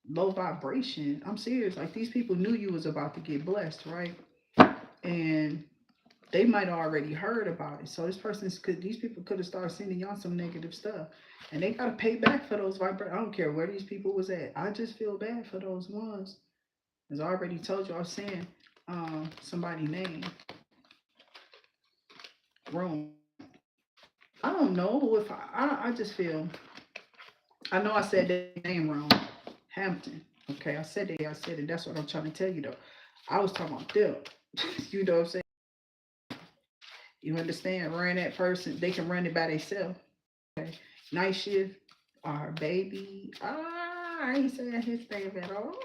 low vibration. I'm serious. Like these people knew you was about to get blessed, right? And they might have already heard about it. So these people could have started sending y'all some negative stuff. And they gotta pay back for those vibrations. I don't care where these people was at. I just feel bad for those ones. As I already told you, I was saying somebody name wrong. I don't know if I just feel I know I said their name wrong. Hampton. Okay, I said it. That's what I'm trying to tell you though. I was talking about them. You know what I'm saying? You understand? Run that person, they can run it by themselves. Okay. Night shift, our baby. I ain't saying his name at all.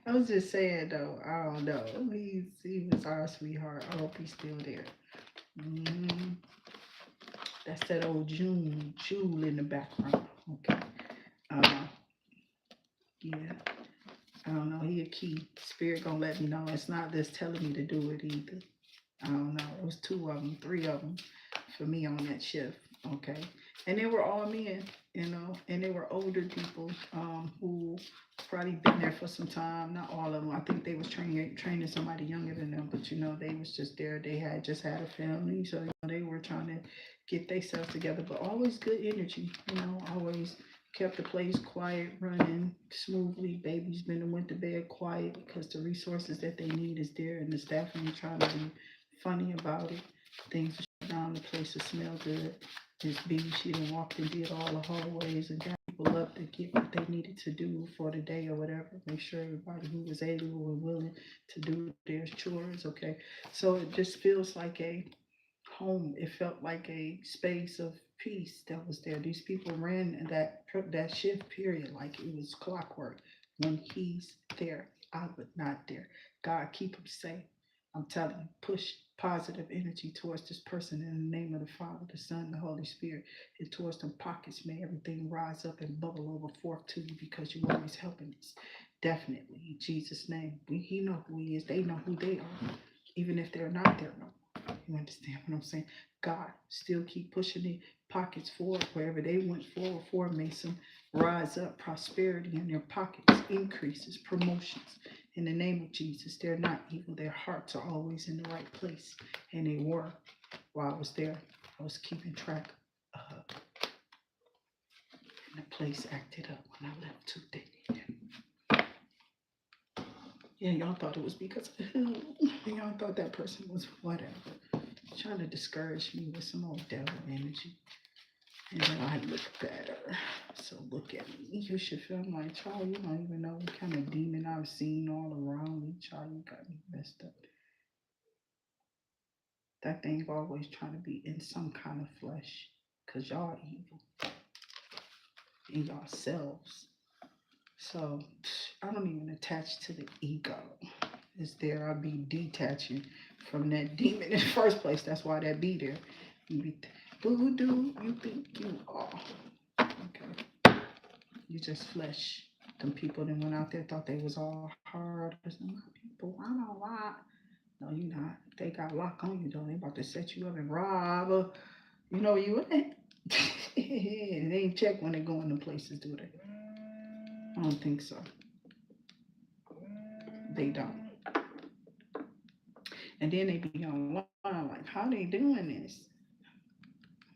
I was just saying though, I don't know. He was our sweetheart. I hope he's still there. Mm-hmm. That's that old Jewel in the background. Okay. Uh, yeah. I don't know. He a key. Spirit gonna let me know. It's not just telling me to do it either. I don't know. It was two of them, three of them for me on that shift. Okay. And they were all men, you know, and they were older people who probably been there for some time. Not all of them. I think they was training somebody younger than them, but you know, they was just there. They had just had a family, so you know, they were trying to get themselves together. But always good energy, you know, always kept the place quiet, running smoothly. Baby's been and went to bed quiet because the resources that they need is there, and the staff ain't trying to be funny about it. Things are shut down, the place will smell good. This B, she done walked and did all the hallways and got people up to get what they needed to do for the day or whatever. Make sure everybody who was able and willing to do their chores, okay? So it just feels like a home. It felt like a space of peace that was there. These people ran that shift period like it was clockwork. When he's there, I would not there. God keep him safe. I'm telling you, push positive energy towards this person in the name of the Father, the Son, the Holy Spirit, and towards them pockets. May everything rise up and bubble over forth to you because you're always helping us. Definitely, in Jesus' name. He know who he is. They know who they are, even if they're not there no more. You understand what I'm saying? God, still keep pushing the pockets forward wherever they went forward for Mason. Rise up, prosperity in their pockets, increases, promotions. In the name of Jesus, they're not evil. Their hearts are always in the right place. And they were. While I was there, I was keeping track of and the place acted up when I left too thick. And y'all thought it was because of who? And y'all thought that person was whatever. Trying to discourage me with some old devil energy. And then I look better. So look at me. You should feel like, child, you don't even know what kind of demon I've seen all around me. Child, you got me messed up. That thing always trying to be in some kind of flesh. Because y'all evil. In yourselves. So I don't even attach to the ego. It's there. I'll be detaching from that demon in the first place. That's why that be there. You be, who do you think you are? Okay. You just flesh. Them people that went out there thought they was all hard. My people, I don't lie. No, you not. They got lock on you though. They about to set you up and rob. You know where you at? They ain't check when they go in them places, do they? I don't think so. They don't. And then they be online like, how they doing this?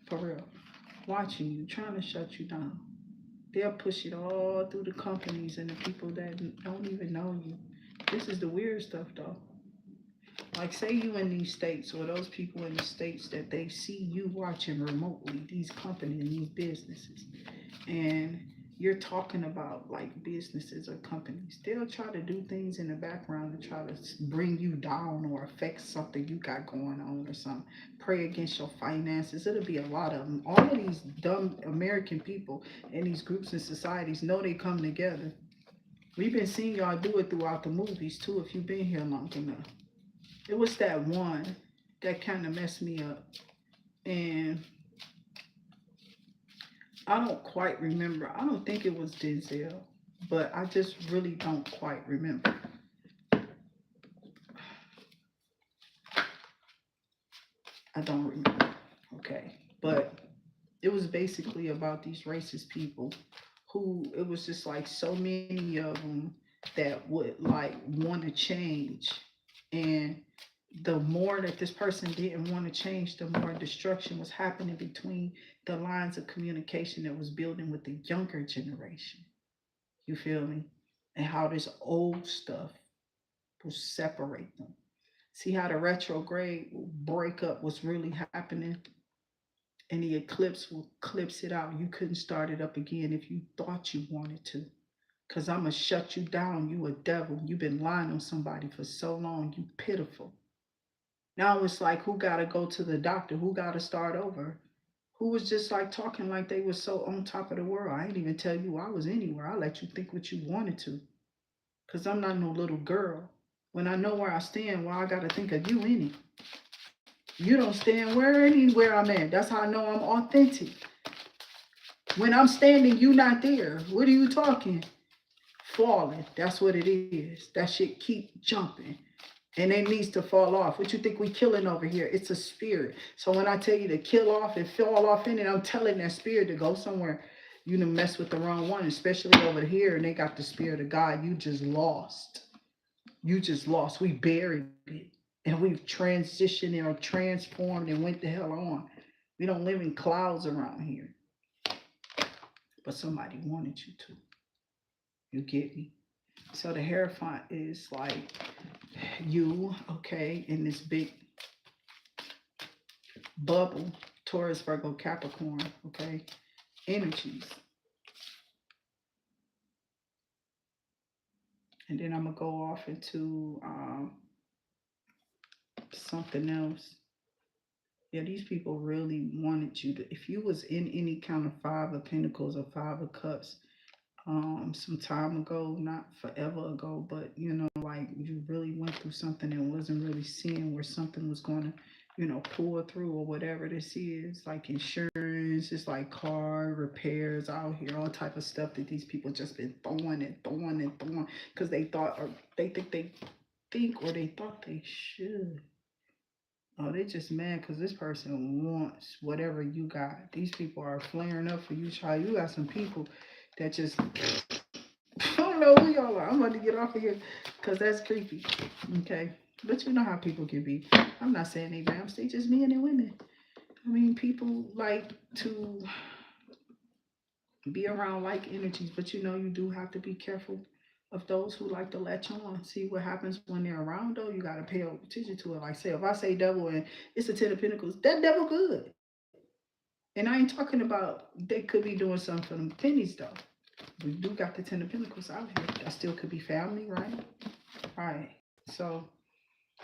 For real. Watching you, trying to shut you down. They'll push it all through the companies and the people that don't even know you. This is the weird stuff though. Like say you in these states or those people in the states that they see you watching remotely, these companies and these businesses. And you're talking about like businesses or companies, they'll try to do things in the background to try to bring you down or affect something you got going on or something. Pray against your finances. It'll be a lot of them. All of these dumb American people in these groups and societies know they come together. We've been seeing y'all do it throughout the movies too, if you've been here long enough. It was that one that kind of messed me up. And I don't quite remember. I don't think it was Denzel, but I just really don't quite remember. I don't remember. Okay. But it was basically about these racist people who, it was just like so many of them that would like want to change. And the more that this person didn't want to change, the more destruction was happening between the lines of communication that was building with the younger generation. You feel me? And how this old stuff will separate them. See how the retrograde breakup was really happening, and the eclipse will eclipse it out. You couldn't start it up again if you thought you wanted to. Because I'm going to shut you down. You a devil. You've been lying on somebody for so long. You pitiful. Now it's like, who got to go to the doctor? Who got to start over? Who was just like talking like they were so on top of the world? I ain't even tell you I was anywhere. I let you think what you wanted to. Because I'm not no little girl. When I know where I stand, well, I got to think of you in it. You don't stand where anywhere I'm at. That's how I know I'm authentic. When I'm standing, you not there. What are you talking? Falling. That's what it is. That shit keep jumping. And it needs to fall off. What you think we killing over here? It's a spirit. So when I tell you to kill off and fall off in it, I'm telling that spirit to go somewhere. You done mess with the wrong one, especially over here, and they got the spirit of God. You just lost. You just lost. We buried it. And we've transitioned or transformed and went the hell on. We don't live in clouds around here. But somebody wanted you to. You get me? So the Hierophant is like you, okay, in this big bubble, Taurus, Virgo, Capricorn, okay, energies. And then I'm going to go off into something else. Yeah, these people really wanted you to, if you was in any kind of Five of Pentacles or Five of Cups, some time ago, not forever ago, but you know, like you really went through something and wasn't really seeing where something was going to, you know, pull through or whatever this is, like insurance, it's like car repairs out here, all type of stuff that these people just been throwing because they thought, or they think or they thought they should. Oh, they just mad because this person wants whatever you got. These people are flaring up for you, child. You got some people that just, I don't know who y'all are. I'm about to get off of here because that's creepy. Okay. But you know how people can be. I'm not saying they bad. They just men and women. I mean, people like to be around like energies, but you know, you do have to be careful of those who like to latch on. See what happens when they're around though. You gotta pay attention to it. Like say if I say devil and it's a ten of pentacles, that devil good. And I ain't talking about they could be doing something for them pennies though. We do got the ten of pentacles out here. That still could be family, right? Right. So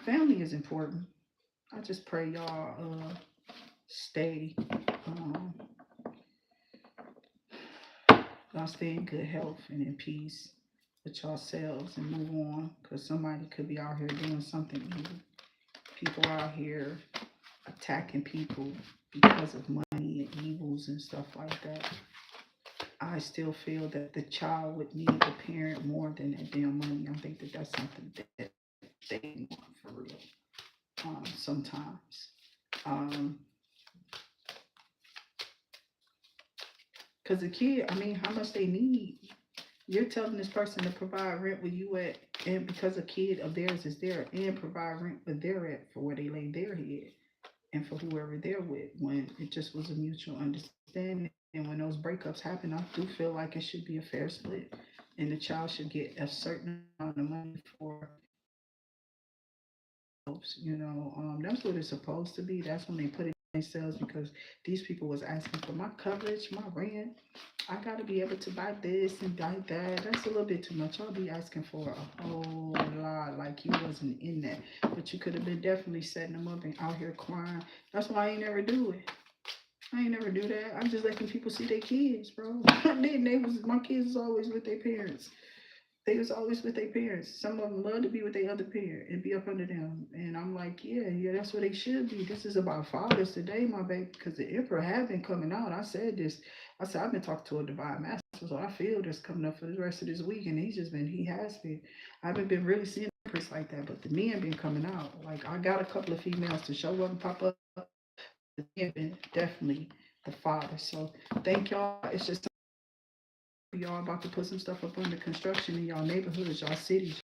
family is important. I just pray y'all stay um y'all stay in good health and in peace with yourselves and move on, because somebody could be out here doing something evil. People out here attacking people because of money and evils and stuff like that. I still feel that the child would need the parent more than that damn money. I think that that's something that they want for real. Sometimes. Um, Because the kid, I mean, how much they need. You're telling this person to provide rent where you at, and because a kid of theirs is there, and provide rent where they're at for where they lay their head, and for whoever they're with, when it just was a mutual understanding. And when those breakups happen, I do feel like it should be a fair split, and the child should get a certain amount of money for that's what it's supposed to be. That's when they put it in themselves, because these people was asking for my coverage, my rent. I got to be able to buy this and buy that. That's a little bit too much. I'll be asking for a whole lot, like he wasn't in that. But you could have been definitely setting them up and out here crying. That's why I ain't never do it. I ain't never do that. I'm just letting people see their kids, bro. My kids was always with their parents. They was always with their parents. Some of them love to be with their other parent and be up under them. And I'm like, yeah, that's what they should be. This is about fathers today, my baby, because the emperor have been coming out. I said this. I said I've been talking to a divine master, so I feel this coming up for the rest of this week. And he has been. I haven't been really seeing empress like that, but the men been coming out. Like I got a couple of females to show up and pop up, but the men been definitely the father. So thank y'all. It's just y'all about to put some stuff up under construction in y'all neighborhoods, y'all cities,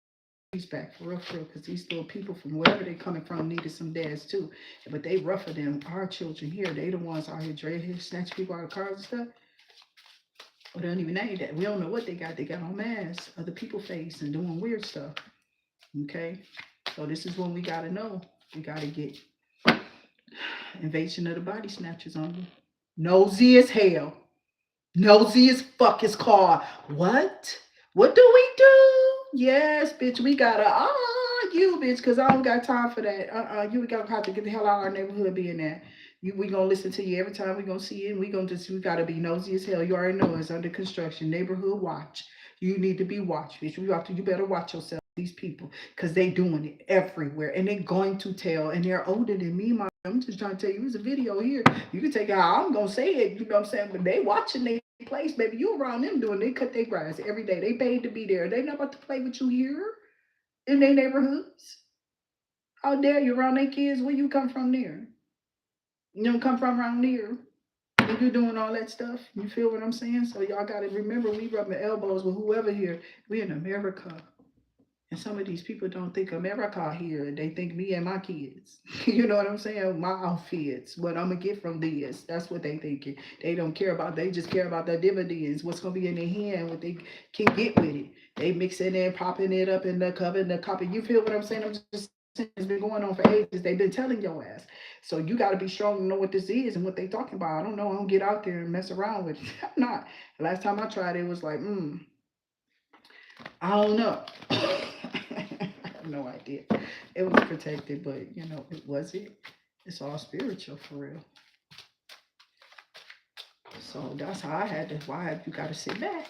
back for real, because these little people from wherever they coming from needed some dads too. But they rougher than our children here. They the ones out here dreadhead, snatch people out of cars and stuff. Well, they don't even name that. We don't know what they got. They got on masks, other people face, and doing weird stuff. Okay, so this is when we gotta know. We gotta get invasion of the body snatchers on you. Nosy as hell. Nosy as fuck is called. What? What do we do? Yes, bitch, we gotta you, bitch, because I don't got time for that. You gonna have to get the hell out of our neighborhood being there. We gonna listen to you every time we gonna see it. We gotta be nosy as hell. You already know it's under construction. Neighborhood watch. You need to be watched, bitch. You better watch yourself. These people, because they doing it everywhere, and they going to tell, and they're older than me. I'm just trying to tell you, there's a video here. You can take it out. I'm gonna say it. You know what I'm saying? But they watching their place, baby. You around them doing? They cut their grass every day. They paid to be there. They not about to play with you here in their neighborhoods. How dare you around their kids? Where you come from there? You don't come from around there. And you doing all that stuff. You feel what I'm saying? So y'all gotta remember, we rubbing elbows with whoever here. We in America. And some of these people don't think America here. They think me and my kids. You know what I'm saying? My outfits, what I'm going to get from this. That's what they thinking. They don't care about, they just care about the dividends, what's going to be in their hand, what they can get with it. They mixing it, popping it up in the cover, in the copy. You feel what I'm saying? I'm just saying, it's been going on for ages. They've been telling your ass. So you got to be strong to know what this is and what they talking about. I don't know. I don't get out there and mess around with it. I'm not. The last time I tried it was like, I don't know. I have no idea. It was protected, but it was it. It's all spiritual for real. So that's how I had to. Why you gotta sit back?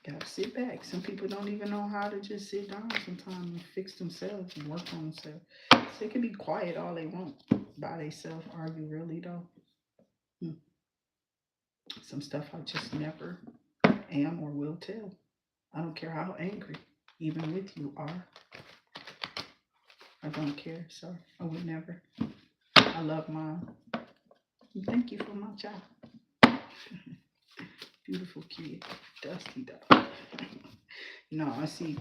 Gotta sit back. Some people don't even know how to just sit down sometimes and fix themselves and work on themselves. So they can be quiet all they want by themselves. Are you really though? Some stuff I just never am or will tell. I don't care how angry, even with you, are. I don't care, so I would never. I love mine. Thank you for my child. Beautiful kid. Dusty dog. No, I see.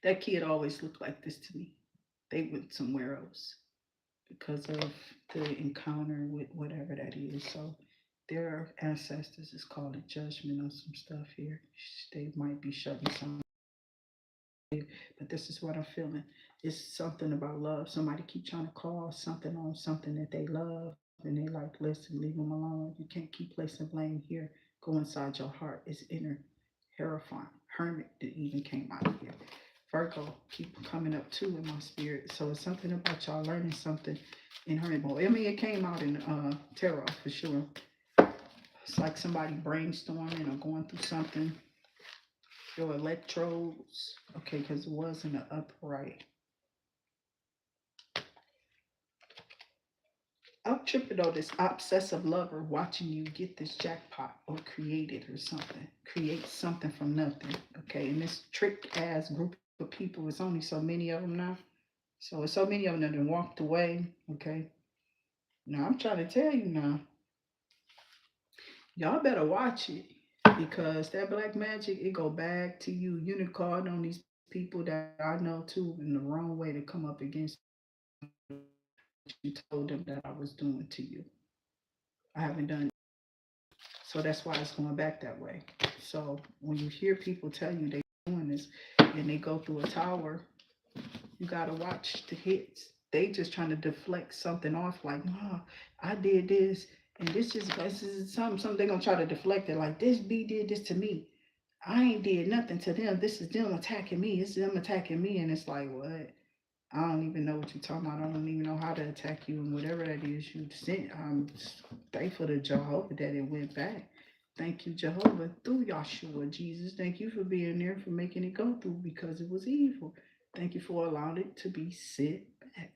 That kid always looked like this to me. They went somewhere else because of the encounter with whatever that is. So Their ancestors is called a judgment on some stuff here. They might be shutting some, but this is what I'm feeling. It's something about love. Somebody keep trying to call something on something that they love, and they like, listen, leave them alone. You can't keep placing blame here. Go inside your heart. It's inner terrifying. Hermit that even came out of here. Virgo keep coming up too in my spirit. So it's something about y'all learning something in Hermit mode. I mean, it came out in tarot for sure. It's like somebody brainstorming or going through something. Your electrodes. Okay, because it was in the upright. I'm tripping on this obsessive lover watching you get this jackpot or create it or something. Create something from nothing. Okay, and this trick ass group of people, it's only so many of them now. So it's so many of them that have walked away. Okay. Now I'm trying to tell you now, y'all better watch it because that black magic, it go back to you. Unicorn on these people that I know too in the wrong way to come up against you told them that I was doing to you. I haven't done. So that's why it's going back that way. So when you hear people tell you they doing this and they go through a tower, you gotta watch the hits. They just trying to deflect something off like, no, I did this and this is something they gonna try to deflect it like this B did this to me. I ain't did nothing to them. This is them attacking me. It's them attacking me. And it's like, what? I don't even know what you're talking about. I don't even know how to attack you and whatever that is you sent. I'm thankful to Jehovah that it went back. Thank you, Jehovah, through Yahshua, Jesus. Thank you for being there, for making it go through because it was evil. Thank you for allowing it to be sent back.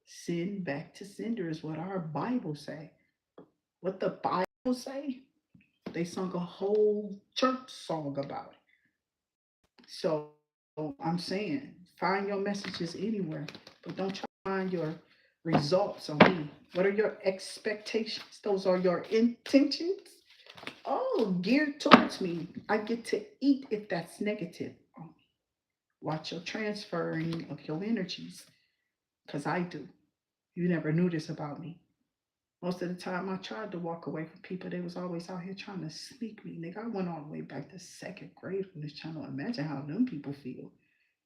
Send back to sender is what our Bible say. What the Bible say? They sung a whole church song about it. So I'm saying, find your messages anywhere, but don't try to find your results on me. What are your expectations? Those are your intentions. Oh, geared towards me. I get to eat if that's negative on me. Watch your transferring of your energies, because I do. You never knew this about me. Most of the time, I tried to walk away from people. They was always out here trying to sneak me. Nigga, I went all the way back to second grade on this channel. Imagine how them people feel.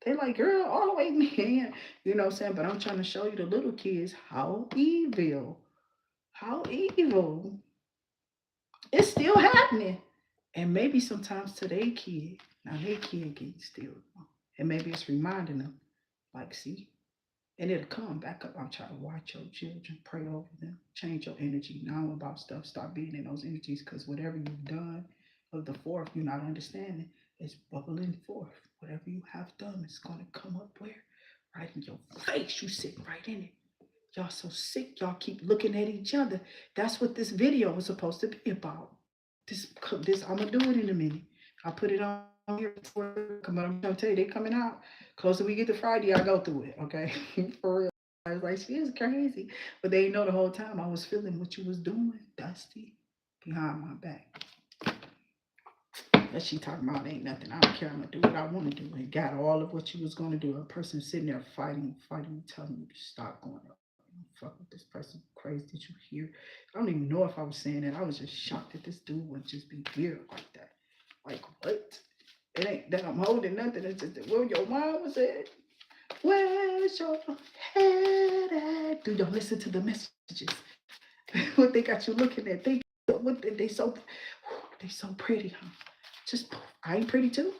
They like, girl, all the way, man. You know what I'm saying? But I'm trying to show you the little kids how evil. How evil. It's still happening. And maybe sometimes to their kid. Now their kid getting still. And maybe it's reminding them, like, see, and it'll come back up. I'm trying to watch your children, pray over them, change your energy. Now about stuff, stop being in those energies because whatever you've done of the fourth, you're not understanding. It's bubbling forth. Whatever you have done, it's going to come up where? Right in your face. You sit right in it. Y'all so sick. Y'all keep looking at each other. That's what this video was supposed to be about. This I'm gonna do it in a minute. I put it on here before, but I'm trying to tell you, they coming out. Closer we get to Friday, I go through it. Okay, for real. I was like, she is crazy, but they know the whole time I was feeling what you was doing, Dusty, behind my back. That she talking about ain't nothing. I don't care. I'm gonna do what I want to do. And got all of what you was gonna do. A person sitting there fighting, telling you to stop going up. Fuck with this person. Crazy. Did you hear? I don't even know if I was saying that. I was just shocked that this dude would just be weird like that. Like what? It ain't that I'm holding nothing. It's just where your mind was at. Where's your head at? Do y'all listen to the messages? What they got you looking at? What they so pretty, huh? Just I ain't pretty too,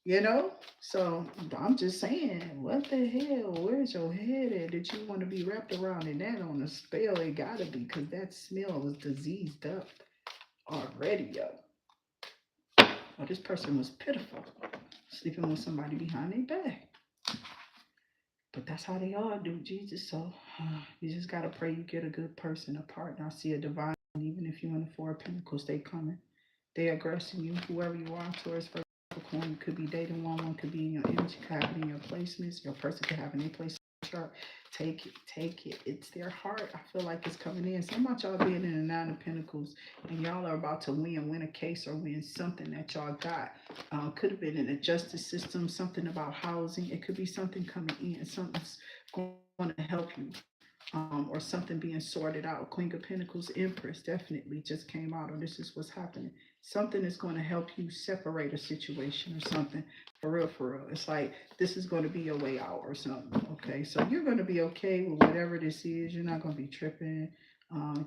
you know? So I'm just saying, what the hell? Where's your head at that you want to be wrapped around in that on a spell? It gotta be, because that smell was diseased up already, yo. Oh, this person was pitiful. Sleeping with somebody behind their back. But that's how they all do, Jesus. So you just gotta pray you get a good person, a partner. I see a divine, even if you're in the Four of Pentacles, they coming. They aggressing you, whoever you are, Taurus, Virgo, Capricorn. You could be dating one could be in your image, could have it in your placements. Your person could have any place chart. Take it. It's their heart. I feel like it's coming in. Some about y'all being in the Nine of Pentacles, and y'all are about to win a case or win something that y'all got. Could have been in the justice system, something about housing. It could be something coming in. Something's going to help you. or something being sorted out. Queen of Pentacles, Empress definitely just came out, or this is what's happening. Something is going to help you separate a situation or something. For real, for real. It's like this is going to be your way out or something. Okay, so you're going to be okay with whatever this is. You're not going to be tripping.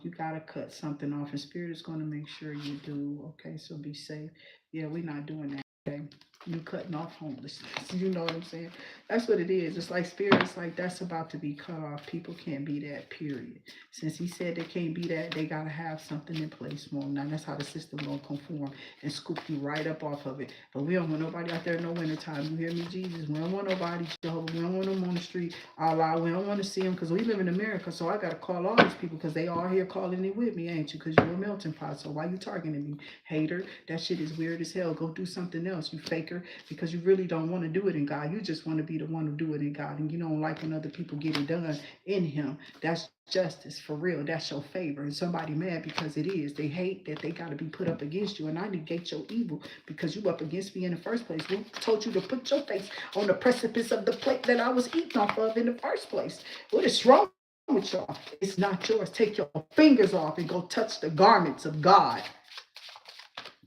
You got to cut something off, and Spirit is going to make sure you do. Okay, so be safe. Yeah, we're not doing that. Okay, you cutting off homelessness. You know what I'm saying? That's what it is. It's like Spirit. It's like that's about to be cut off. People can't be that, period. Since he said they can't be that, they got to have something in place for them. Now, that's how the system going to conform and scoop you right up off of it. But we don't want nobody out there in no wintertime. You hear me, Jesus? We don't want nobody, Jehovah. We don't want them on the street. Allah, we don't want to see them because we live in America. So I got to call all these people because they all here calling it with me, ain't you? Because you're a melting pot. So why you targeting me? Hater, that shit is weird as hell. Go do something else, you faker, because you really don't want to do it in God. You just want to be the one to do it in God, and you don't like when other people get it done in him. That's justice, for real. That's your favor. And somebody mad because it is. They hate that they got to be put up against you, and I negate your evil because you up against me in the first place. Who told you to put your face on the precipice of the plate that I was eating off of in the first place? What is wrong with y'all? It's not yours. Take your fingers off and go touch the garments of God.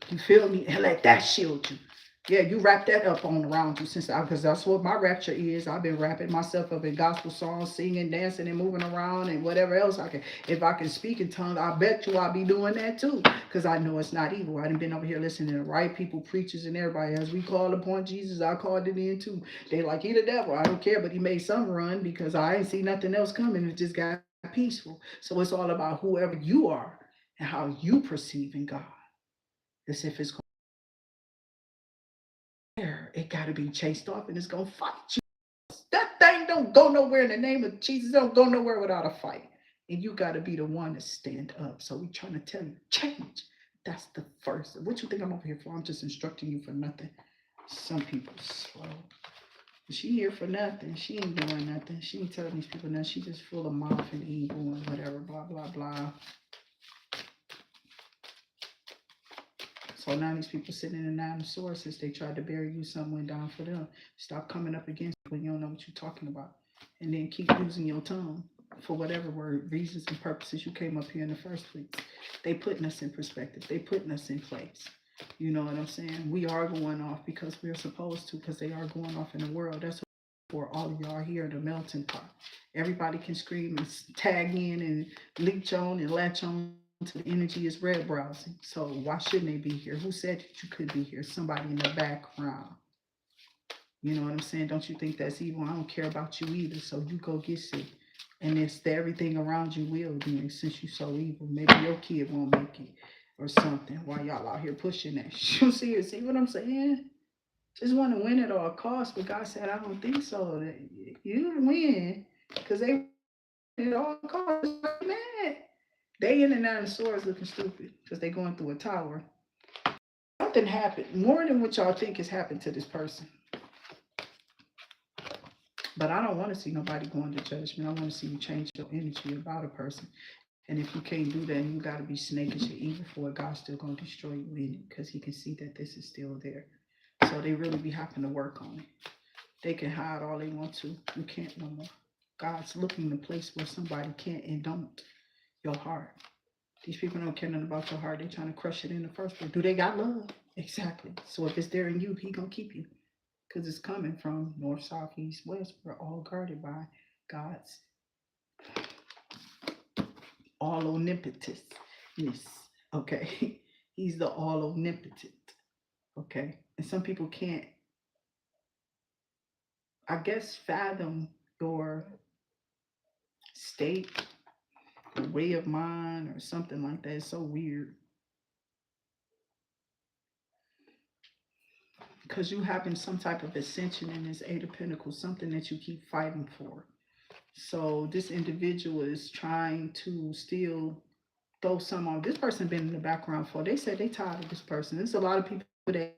You feel me? And let that shield you. Yeah, you wrap that up on around you because that's what my rapture is. I've been wrapping myself up in gospel songs, singing, dancing, and moving around and whatever else I can. If I can speak in tongues, I bet you I'll be doing that too because I know it's not evil. I done been over here listening to the right people, preachers, and everybody. As we call upon Jesus, I called it in too. They like, he the devil. I don't care, but he made some run because I ain't see nothing else coming. It just got peaceful. So it's all about whoever you are and how you perceive in God. As if it's there, it got to be chased off and it's going to fight you. That thing don't go nowhere in the name of Jesus. Don't go nowhere without a fight. And you got to be the one to stand up. So we're trying to tell you, change. That's the first. What you think I'm over here for? I'm just instructing you for nothing. Some people slow. She here for nothing. She ain't doing nothing. She ain't telling these people nothing. She just full of mouth and evil and whatever, blah, blah, blah. So now these people sitting in the Nine of Swords, since they tried to bury you, something went down for them. Stop coming up against you when you don't know what you're talking about. And then keep using your tongue for whatever reasons and purposes you came up here in the first place. They putting us in perspective. They putting us in place. You know what I'm saying? We are going off because we're supposed to, because they are going off in the world. That's for all of y'all here in the melting pot. Everybody can scream and tag in and leech on and latch on to the energy is red browsing. So why shouldn't they be here? Who said that you could be here? Somebody in the background. You know what I'm saying? Don't you think that's evil? I don't care about you either. So you go get sick. And it's everything around you will be, since you so evil. Maybe your kid won't make it or something while y'all out here pushing that. You see what I'm saying? Just want to win at all costs, but God said, I don't think so. You win because they at all costs. Mad. They in the Nine of Swords looking stupid because they going through a tower. Something happened more than what y'all think has happened to this person. But I don't want to see nobody going to judgment. I want to see you change your energy about a person. And if you can't do that, you got to be snakish and evil for it. God's still going to destroy you in it because he can see that this is still there. So they really be having to work on it. They can hide all they want to. You can't no more. God's looking the place where somebody can't and don't. Your heart. These people don't care nothing about your heart. They're trying to crush it in the first place. Do they got love? Exactly. So if it's there in you, he going to keep you. Because it's coming from north, south, east, west. We're all guarded by God's all omnipotence. Okay. He's the all omnipotent. Okay. And some people can't, I guess, fathom your state, or way of mind, or something like that. It's so weird. Because you having some type of ascension in this Eight of Pentacles, something that you keep fighting for. So this individual is trying to still throw some on. This person been in the background for. They said they tired of this person. There's a lot of people that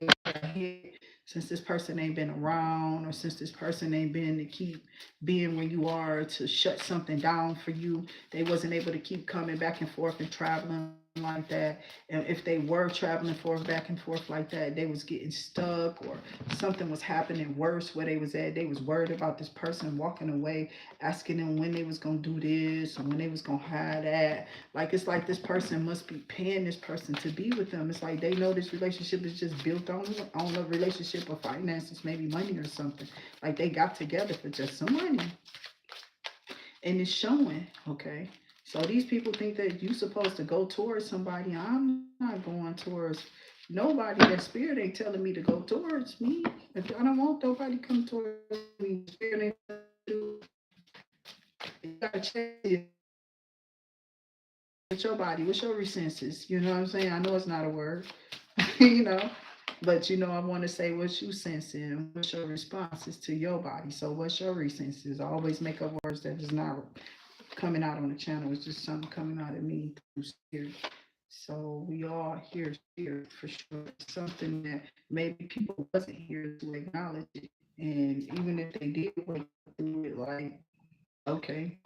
hit since this person ain't been around, or since this person ain't been to keep being where you are, to shut something down for you. They wasn't able to keep coming back and forth and traveling like that. And if they were traveling forth back and forth like that, they was getting stuck or something was happening worse where they was at. They was worried about this person walking away, asking them when they was gonna do this or when they was gonna hide that. Like it's like this person must be paying this person to be with them. It's like they know this relationship is just built on a relationship of finances, maybe money or something. Like they got together for just some money. And it's showing, okay? So these people think that you're supposed to go towards somebody. I'm not going towards nobody. That spirit ain't telling me to go towards me. If I don't want nobody come towards me, spirit ain't do. You gotta check with your body, with your senses. You know what I'm saying? I know it's not a word, you know, but I want to say what you sensing, what's your responses to your body. So what's your senses? I always make up words that is not coming out on the channel. It's just something coming out of me through spirit. So we all hear spirit for sure. It's something that maybe people wasn't here to acknowledge it. And even if they did wake up through it, like, okay,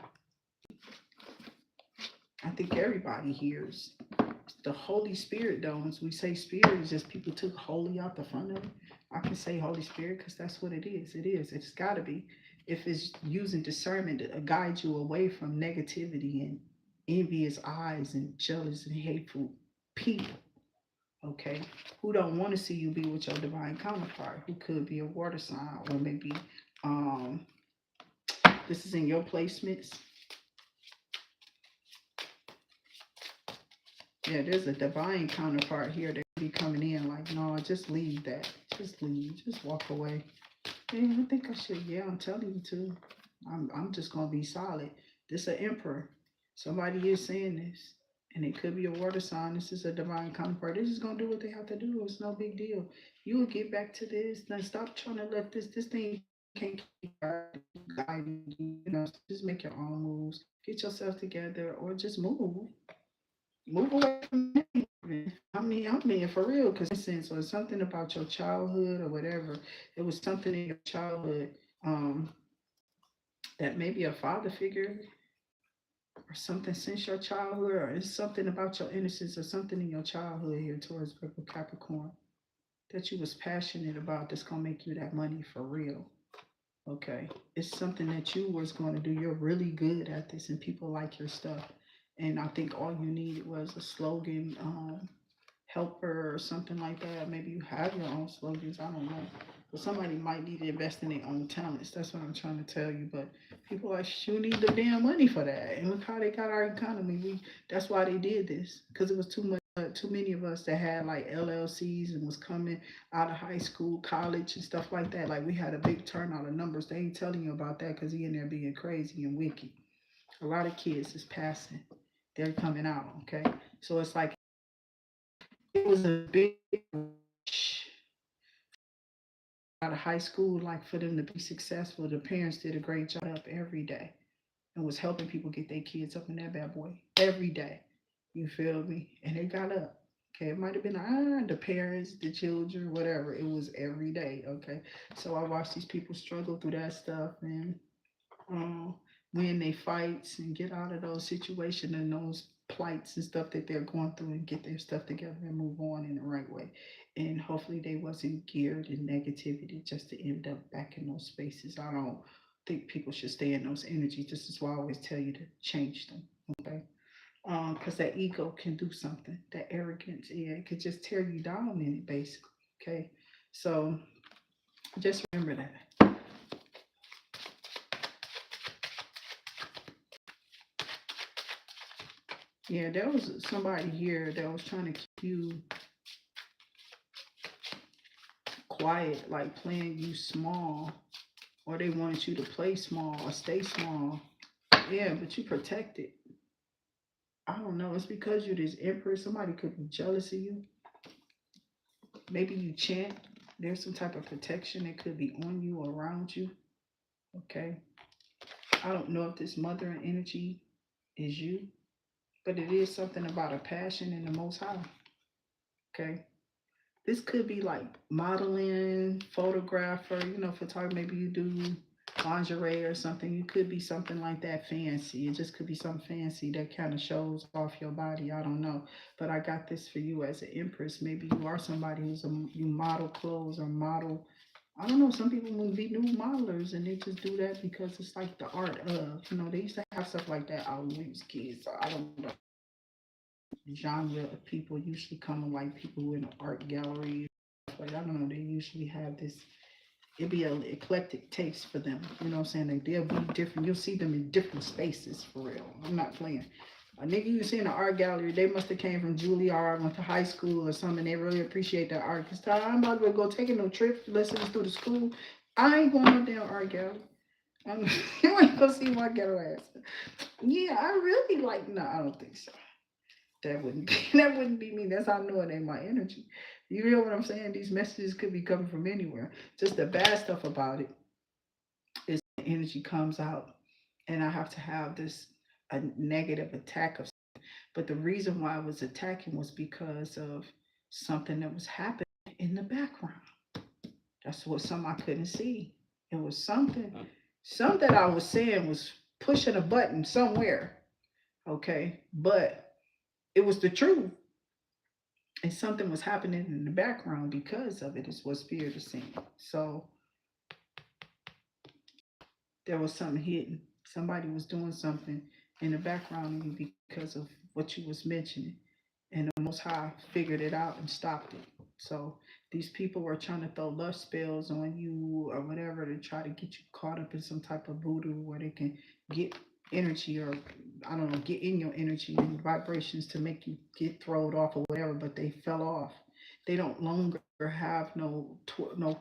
I think everybody hears. The Holy Spirit, though, as we say spirit, is just people took holy out the front of it. I can say Holy Spirit because that's what it is. It is. It's got to be. If it's using discernment to guide you away from negativity and envious eyes and jealous and hateful people, okay, who don't want to see you be with your divine counterpart, who could be a water sign or maybe um, this is in your placements. Yeah, there's a divine counterpart here that be coming in like, no, just leave that. Just leave. Just walk away. Yeah, I think I should. Yeah, I'm telling you to. I'm just gonna be solid. This an emperor. Somebody is saying this. And it could be a water sign. This is a divine counterpart. They're just gonna do what they have to do. It's no big deal. You will get back to this. Then stop trying to let this thing can't keep guiding you. Just make your own moves. Get yourself together or just move away from it. I mean, for real, because since or something about your childhood or whatever, it was something in your childhood um, that maybe a father figure or something since your childhood, or it's something about your innocence or something in your childhood here towards Virgo Capricorn that you was passionate about that's gonna make you that money for real. Okay, it's something that you was going to do. You're really good at this, and people like your stuff. And I think all you needed was a slogan, helper or something like that. Maybe you have your own slogans. I don't know. But somebody might need to invest in their own talents. That's what I'm trying to tell you. But people like, you need the damn money for that. And look how they got our economy. That's why they did this, because it was too much. Too many of us that had like LLCs and was coming out of high school, college, and stuff like that. Like we had a big turnout of numbers. They ain't telling you about that because he in there being crazy and wicked. A lot of kids is passing. They're coming out. Okay, so it's like it was a big out of high school, like for them to be successful. The parents did a great job up every day and was helping people get their kids up in that bad boy every day. You feel me? And they got up. Okay, it might have been the parents, the children, whatever. It was every day. Okay, so I watched these people struggle through that stuff and um, win their fights and get out of those situations and those plights and stuff that they're going through and get their stuff together and move on in the right way. And hopefully they wasn't geared in negativity just to end up back in those spaces. I don't think people should stay in those energies. This is why I always tell you to change them. Okay. Because that ego can do something. That arrogance, yeah, it could just tear you down in it, basically. Okay. So just remember that. Yeah, there was somebody here that was trying to keep you quiet, like playing you small, or they wanted you to play small or stay small. Yeah, but you protected. I don't know. It's because you're this emperor. Somebody could be jealous of you. Maybe you chant. There's some type of protection that could be on you or around you. Okay. I don't know if this mother energy is you, but it is something about a passion in the Most High. Okay. This could be like modeling, photographer, photography. Maybe you do lingerie or something. You could be something like that fancy. It just could be something fancy that kind of shows off your body. I don't know. But I got this for you as an empress. Maybe you are somebody you model clothes or model. I don't know. Some people will be new modelers and they just do that because it's like the art of. They used to have stuff like that out when we was kids. So I don't know. Genre of people usually come like people in art galleries. Like I don't know. They usually have this, it'd be an eclectic taste for them. You know what I'm saying? Like they'll be different. You'll see them in different spaces for real. I'm not playing. A nigga you see in the art gallery, they must have came from Juilliard, went to high school or something. They really appreciate that art. Cause I'm about to go taking no trips, lessons through the school. I ain't going no damn art gallery. You ain't gonna see my ghetto ass. Yeah, I really like. No, I don't think so. That wouldn't be. That wouldn't be me. That's how I know it ain't my energy. You hear what I'm saying? These messages could be coming from anywhere. Just the bad stuff about it is the energy comes out, and I have to have this a negative attack of. But the reason why I was attacking was because of something that was happening in the background. That's what something I couldn't see. It was something I was saying was pushing a button somewhere. Okay, but it was the truth. And something was happening in the background because of it, is what Spirit is saying. So there was something hidden. Somebody was doing something in the background of you because of what you was mentioning. And the Most High figured it out and stopped it. So these people were trying to throw lust spells on you or whatever to try to get you caught up in some type of voodoo where they can get energy, or I don't know, get in your energy and vibrations to make you get thrown off or whatever, but they fell off. They don't longer have no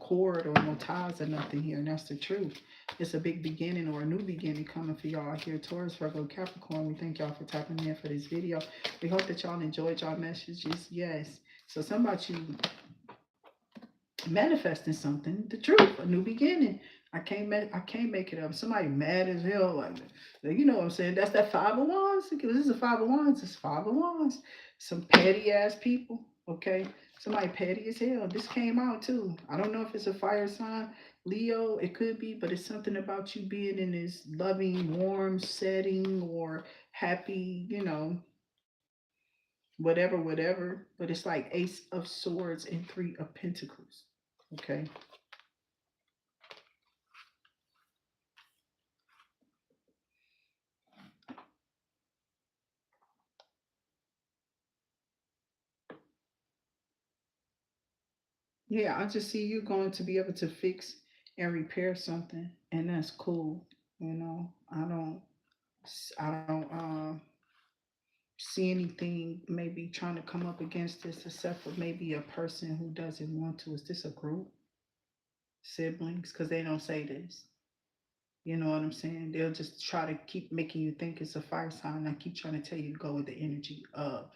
cord or no ties or nothing here, and that's the truth. It's a big beginning or a new beginning coming for y'all here, Taurus, Virgo, Capricorn. We thank y'all for tapping in for this video. We hope that y'all enjoyed y'all messages. Yes. So something about you manifesting something, the truth, a new beginning. I can't make it up. Somebody mad as hell, like you know what I'm saying. That's that 5 of Wands. This is a 5 of Wands. It's 5 of Wands. Some petty ass people. Okay, somebody petty as hell. This came out too. I don't know if it's a fire sign, Leo. It could be, but it's something about you being in this loving, warm setting or happy. Whatever. But it's like Ace of Swords and 3 of Pentacles. Okay. Yeah, I just see you going to be able to fix and repair something, and that's cool. I don't see anything maybe trying to come up against this except for maybe a person who doesn't want to. Is this a group? Siblings? Because they don't say this. You know what I'm saying? They'll just try to keep making you think it's a fire sign. I keep trying to tell you to go with the energy of.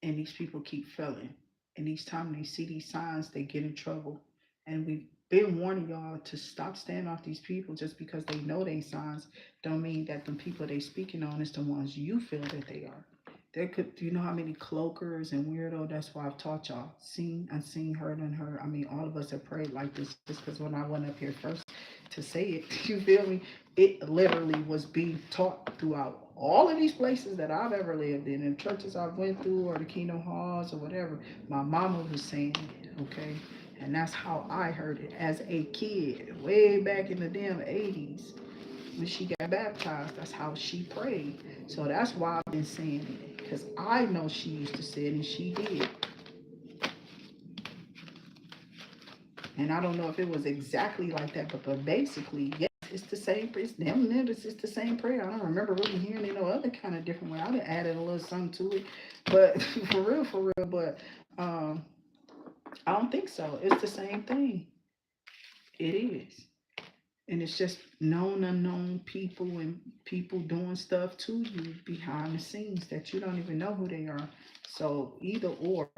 And these people keep failing. And each time they see these signs, they get in trouble. And we've been warning y'all to stop standing off these people just because they know they signs. Don't mean that the people they speaking on is the ones you feel that they are. There could, do you know how many cloakers and weirdo? That's why I've taught y'all. Seen, unseen, heard, unheard. I mean, all of us have prayed like this just because when I went up here first to say it, you feel me? It literally was being taught throughout all of these places that I've ever lived in, and churches I've went through, or the Kingdom Halls, or whatever. My mama was saying it, okay? And that's how I heard it as a kid, way back in the damn 80s when she got baptized. That's how she prayed. So that's why I've been saying it, because I know she used to say it, and she did. And I don't know if it was exactly like that, but basically, yes, it's the same. It's damn near it's the same prayer. I don't remember really hearing it no other kind of different way. I done added a little something to it, but for real. But I don't think so. It's the same thing. It is. And it's just known, unknown people and people doing stuff to you behind the scenes that you don't even know who they are. So either or,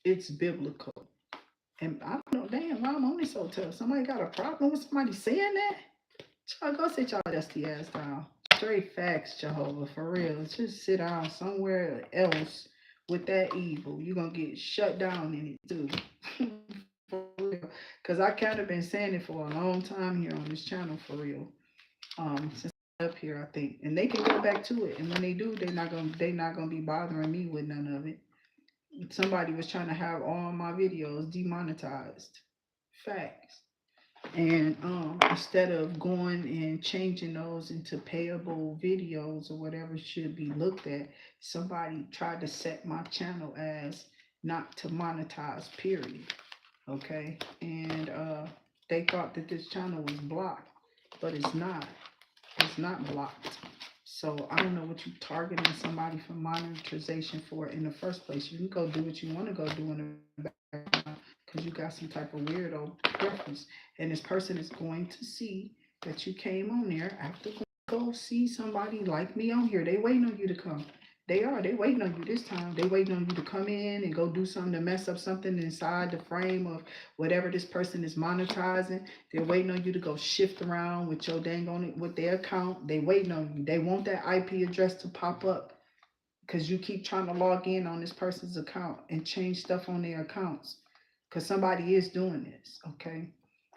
it's biblical. And I don't know, damn, why I'm only so tough. Somebody got a problem with somebody saying that? Y'all go sit y'all dusty ass down. Straight facts, Jehovah, for real. Just sit down somewhere else with that evil. You're gonna get shut down in it too. For real. because I kind of been saying it for a long time here on this channel, for real. Since up here, I think, and they can go back to it, and when they do, they not gonna be bothering me with none of it. Somebody was trying to have all my videos demonetized. Facts. And instead of going and changing those into payable videos or whatever should be looked at, somebody tried to set my channel as not to monetize, period. Okay. And they thought that this channel was blocked, but it's not. It's not blocked. So I don't know what you targeting somebody for monetization for in the first place. You can go do what you want to go do in the background because you got some type of weirdo preference. And this person is going to see that you came on there after go see somebody like me on here. They waiting on you to come. They waiting on you this time. They waiting on you to come in and go do something to mess up something inside the frame of whatever this person is monetizing. They're waiting on you to go shift around with your dang on it with their account. They waiting on you. They want that IP address to pop up because you keep trying to log in on this person's account and change stuff on their accounts because somebody is doing this, okay?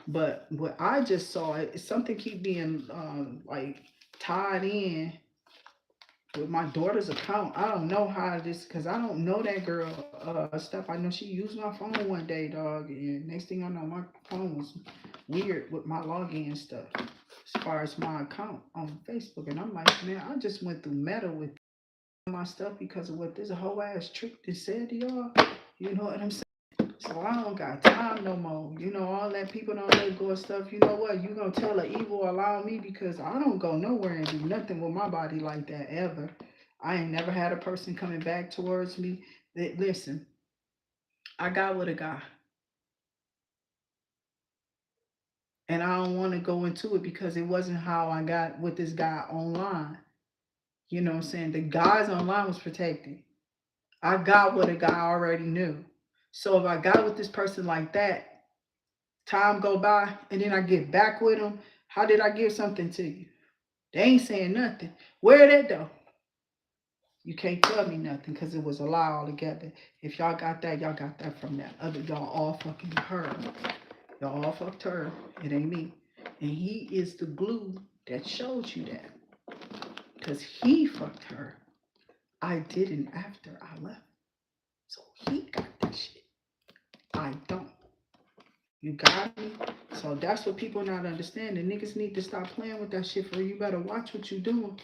But what I just saw is something keep being like tied in with my daughter's account. I don't know how this, because I don't know that girl stuff. I know she used my phone one day, dog, and next thing I know, my phone was weird with my login stuff as far as my account on Facebook. And I'm like, man, I just went through meta with my stuff because of what this whole ass trick that said to y'all. You know what I'm saying? So I don't got time no more. You know, all that people don't let go of stuff. You know what? You gonna tell a evil allow me because I don't go nowhere and do nothing with my body like that ever. I ain't never had a person coming back towards me that, listen, I got what I got. And I don't want to go into it because it wasn't how I got with this guy online. You know what I'm saying? The guys online was protected. I got what a guy already knew. So if I got with this person like that, time go by and then I get back with them, how did I give something to you? They ain't saying nothing. Where that though? You can't tell me nothing because it was a lie altogether. If y'all got that from that other. Y'all all fucking her. Y'all all fucked her. It ain't me. And he is the glue that showed you that. Because he fucked her. I didn't after I left. So he got that shit. I don't. You got me? So that's what people not understanding. Niggas need to stop playing with that shit for you. Better watch what you doing.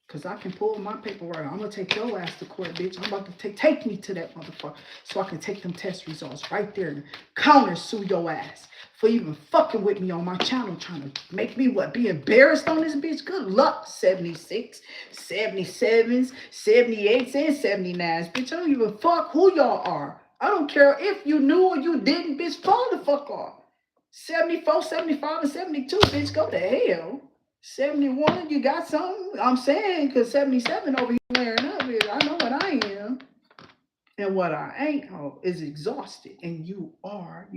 Because I can pull my paperwork. I'm going to take your ass to court, bitch. I'm about to take me to that motherfucker so I can take them test results right there and counter sue your ass for even fucking with me on my channel trying to make me what? Be embarrassed on this bitch? Good luck, 76, 77s, 78s, and 79s. Bitch, I don't give a fuck who y'all are. I don't care if you knew or you didn't, bitch. Fall the fuck off. 74, 75, and 72, bitch. Go to hell. 71, you got something? I'm saying, because 77 over here layering up is, I know what I am. And what I ain't is exhausted. And you are.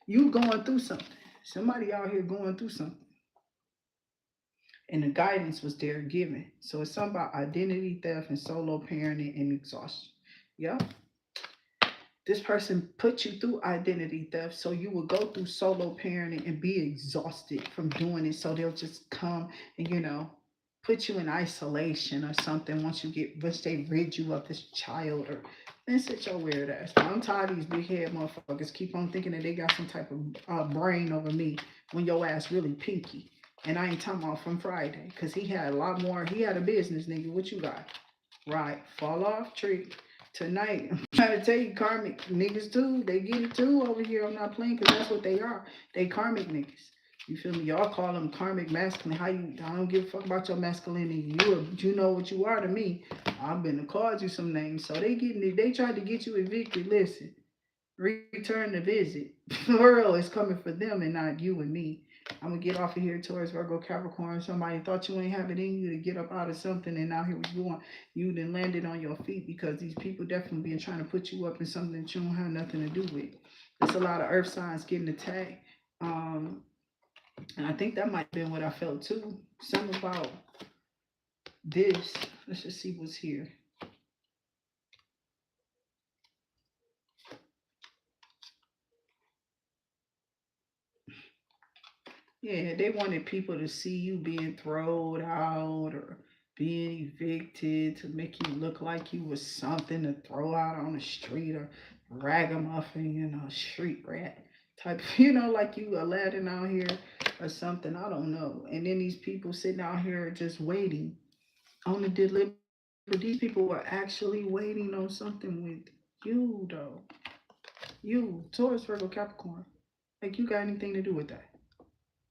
You going through something. Somebody out here going through something. And the guidance was there given. So it's something about identity theft and solo parenting and exhaustion. Yep. This person put you through identity theft so you will go through solo parenting and be exhausted from doing it. So they'll just come and, put you in isolation or something once they rid you of this child or then sit your weird ass. I'm tired of these big head motherfuckers keep on thinking that they got some type of brain over me when your ass really pinky. And I ain't talking about from Friday because he had a lot more. He had a business, nigga. What you got? Right. Fall off tree. Tonight, I'm trying to tell you, karmic niggas too. They get it too over here. I'm not playing because that's what they are. They karmic niggas. You feel me? Y'all call them karmic masculine. I don't give a fuck about your masculinity. You know what you are to me. I've been to call you some names. So they tried to get you evicted. Listen, return the visit. The world is coming for them and not you and me. I'm going to get off of here towards Virgo Capricorn. Somebody thought you ain't have it in you to get up out of something, and now here we going. You then landed on your feet because these people definitely been trying to put you up in something that you don't have nothing to do with. There's a lot of earth signs getting attacked. And I think that might have been what I felt too. Something about this. Let's just see what's here. Yeah, they wanted people to see you being thrown out or being evicted to make you look like you was something to throw out on the street or ragamuffin, street rat type, like you Aladdin out here or something. I don't know. And then these people sitting out here just waiting on the delivery. These people were actually waiting on something with you, though. You, Taurus, Virgo, Capricorn. Like, you got anything to do with that?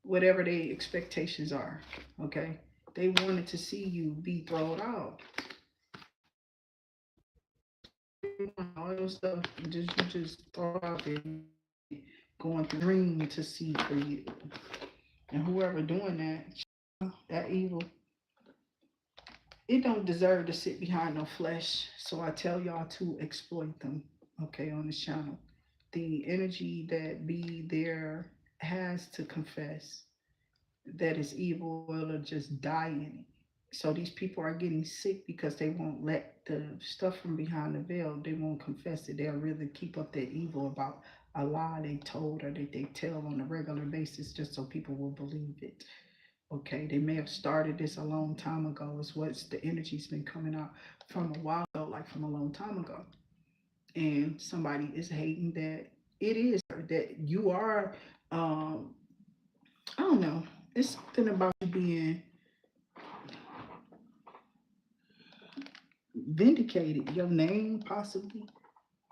Whatever their expectations are, okay? They wanted to see you be thrown out. All your stuff, you just throw out there, going through dream to see for you. And whoever doing that evil, it don't deserve to sit behind no flesh. So I tell y'all to exploit them, okay, on this channel. The energy that be there has to confess that is evil or just die in it. So these people are getting sick because they won't let the stuff from behind the veil, they won't confess it. They'll really keep up their evil about a lie they told or that they tell on a regular basis just so people will believe it. Okay, they may have started this a long time ago, is what's the energy's been coming out from a while ago, like from a long time ago. And somebody is hating that it is that you are, I don't know, it's something about you being vindicated, your name possibly,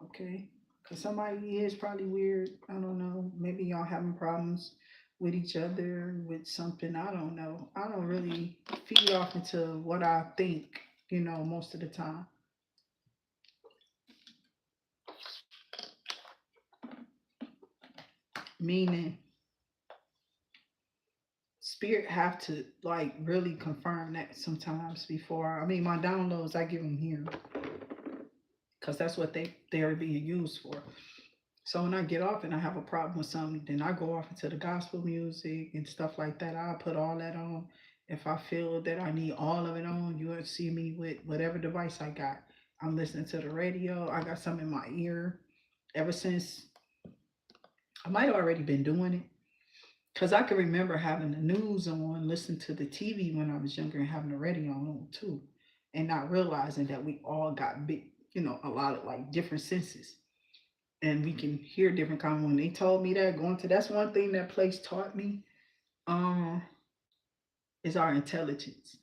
okay? Because somebody is probably weird. I don't know. Maybe y'all having problems with each other, with something. I don't know. I don't really feed off into what I think, most of the time. Meaning, spirit have to like really confirm that sometimes before. I mean, my downloads, I give them here because that's what they're being used for. So when I get off and I have a problem with something, then I go off into the gospel music and stuff like that. I put all that on. If I feel that I need all of it on, you'll see me with whatever device I got. I'm listening to the radio. I got some in my ear. Ever since I might have already been doing it, because I can remember having the news on, listening to the TV when I was younger, and having the radio on too, and not realizing that we all got big, a lot of like different senses and we can hear different kind. When they told me that going to, that's one thing that place taught me, um is our intelligence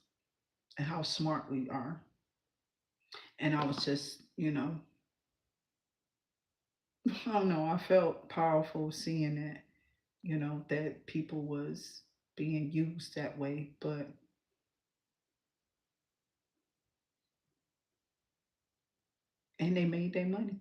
and how smart we are. And I was just, I don't know, I felt powerful seeing that, that people was being used that way. But and they made their money,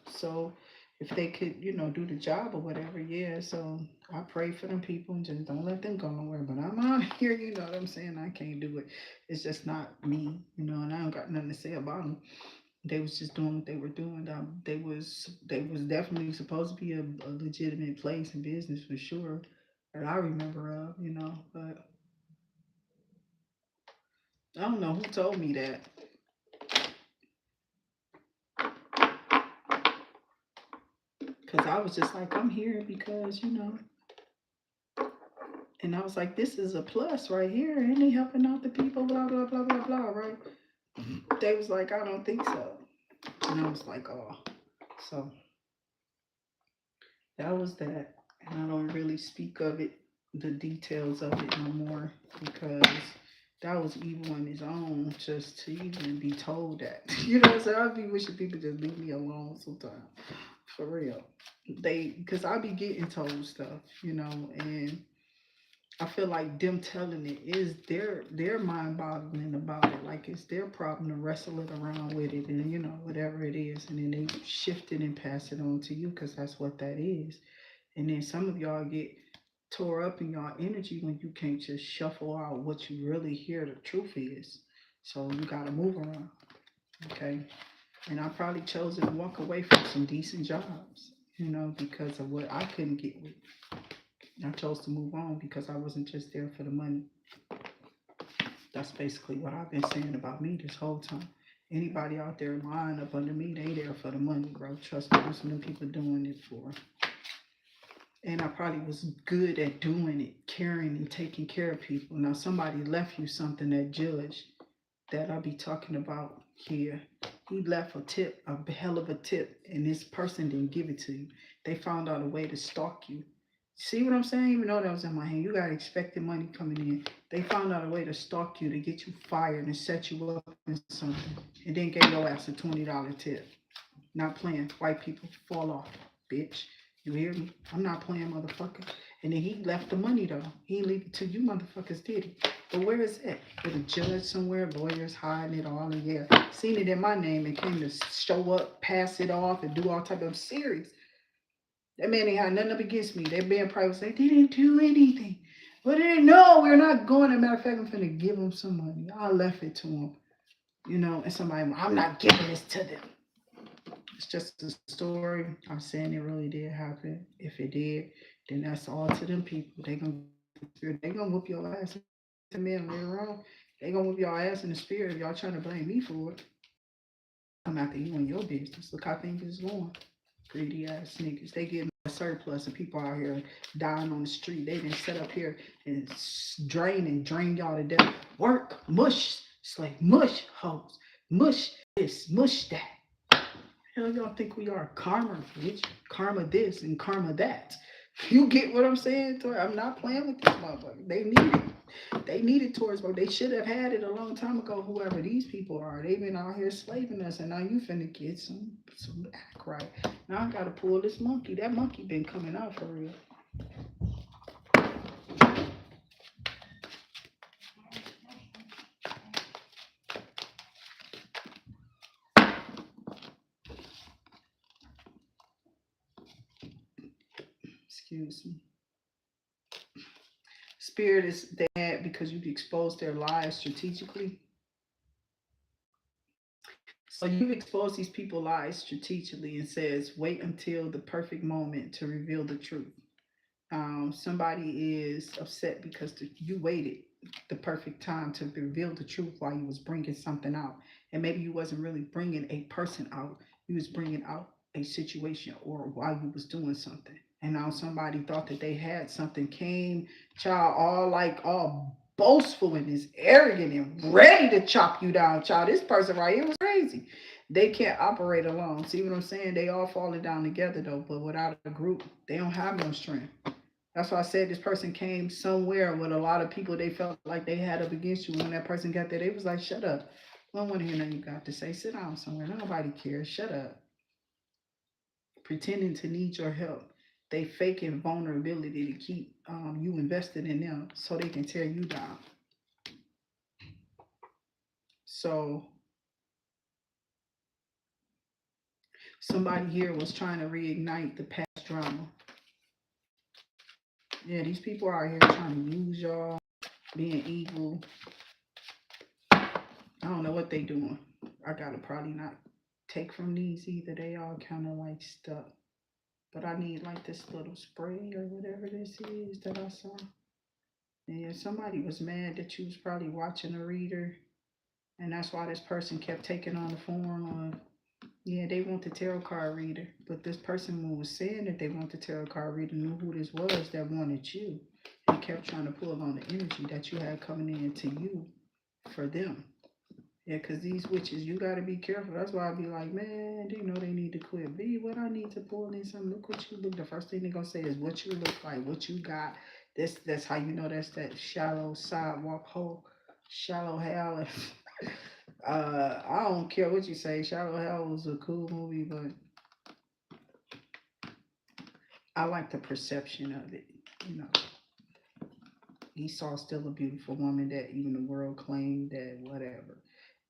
so if they could, do the job or whatever, yeah. So I pray for them people and just don't let them go nowhere. But I'm out here, you know what I'm saying? I can't do it. It's just not me, and I don't got nothing to say about them. They was just doing what they were doing. They was definitely supposed to be a legitimate place and business for sure that I remember of, but I don't know who told me that. Because I was just like, I'm here because, and I was like, this is a plus right here. Ain't he helping out the people? Blah, blah, blah, blah, blah, right? They was like, I don't think so. And I was like, oh. So that was that. And I don't really speak of it, the details of it no more, because that was evil on his own just to even be told that. You know what I'm saying? I'd be wishing people just leave me alone sometimes. For real. Because I be getting told stuff, and I feel like them telling it is their mind boggling about it. Like it's their problem to wrestle it around with it and whatever it is, and then they shift it and pass it on to you because that's what that is. And then some of y'all get tore up in y'all energy when you can't just shuffle out what you really hear the truth is. So you gotta move around. Okay. And I probably chose to walk away from some decent jobs, because of what I couldn't get with. I chose to move on because I wasn't just there for the money. That's basically what I've been saying about me this whole time. Anybody out there lying up under me, they there for the money, bro. Trust me, there's some people doing it for And I probably was good at doing it, caring and taking care of people. Now somebody left you something, that judge that I'll be talking about here. He left a tip, a hell of a tip, and this person didn't give it to you. They found out a way to stalk you. See what I'm saying? Even though that was in my hand, you got expected money coming in. They found out a way to stalk you, to get you fired and set you up in something, and then gave your ass a $20 tip. Not playing. White people, fall off, bitch. You hear me? I'm not playing, motherfucker. And then he left the money though. He didn't leave it to you motherfuckers, did he? But where is it? With a judge somewhere, lawyers hiding it all, and yeah, seen it in my name and came to show up, pass it off, and do all type of serious. That man ain't had nothing up against me. They being private say they didn't do anything. But they didn't know we're not going. As a matter of fact, I'm finna give them some money. I left it to them. You know, and somebody, I'm not giving this to them. It's just a story. I'm saying it really did happen. If it did, then that's all to them people. They gonna whoop your ass. To men later on, they gonna whoop your ass in the spirit if y'all trying to blame me for it. I'm after you and your business. Look how things is going. Greedy ass niggas. They getting a surplus and people out here dying on the street. They didn't set up here and drain y'all to death. Work, mush, slave, mush, hoes, mush this, mush that. Hell, y'all think we are karma, bitch? Karma this and karma that. You get what I'm saying? I'm not playing with this motherfucker. They need it. They need it towards, but they should have had it a long time ago. Whoever these people are, they've been out here slaving us, and now you finna get some act right. Now I gotta pull this monkey. That monkey been coming out for real. Excuse me. Spirit is bad because you've exposed their lives strategically. So you've exposed these people's lives strategically and says, wait until the perfect moment to reveal the truth. Somebody is upset because you waited the perfect time to reveal the truth while you was bringing something out. And maybe you wasn't really bringing a person out. You was bringing out a situation or while you was doing something. And now somebody thought that they had something, came, child, all boastful and is arrogant and ready to chop you down, child. This person right here was crazy. They can't operate alone. See what I'm saying? They all falling down together though, but without a group, they don't have no strength. That's why I said this person came somewhere with a lot of people they felt like they had up against you. When that person got there, they was like, shut up. I don't want to hear nothing you got to say. Sit down somewhere. Nobody cares. Shut up. Pretending to need your help. They faking vulnerability to keep you invested in them so they can tear you down. So somebody here was trying to reignite the past drama. Yeah, these people are out here trying to use y'all, being evil. I don't know what they doing. I gotta probably not take from these either. They all kind of like stuck. But I need like this little spray or whatever this is that I saw. And somebody was mad that you was probably watching a reader. And that's why this person kept taking on the form of, yeah, they want the tarot card reader. But this person who was saying that they want the tarot card reader knew who this was that wanted you. And kept trying to pull on the energy that you had coming into you for them. Yeah, because these witches, you got to be careful. That's why I be like, man, they know they need to quit. B, what I need to pull in something. Look what you look. The first thing they're going to say is what you look like, what you got. That's how you know that's that shallow sidewalk hole, shallow hell. I don't care what you say. Shallow Hell was a cool movie, but I like the perception of it. You know, Esau's still a beautiful woman that even the world claimed that whatever.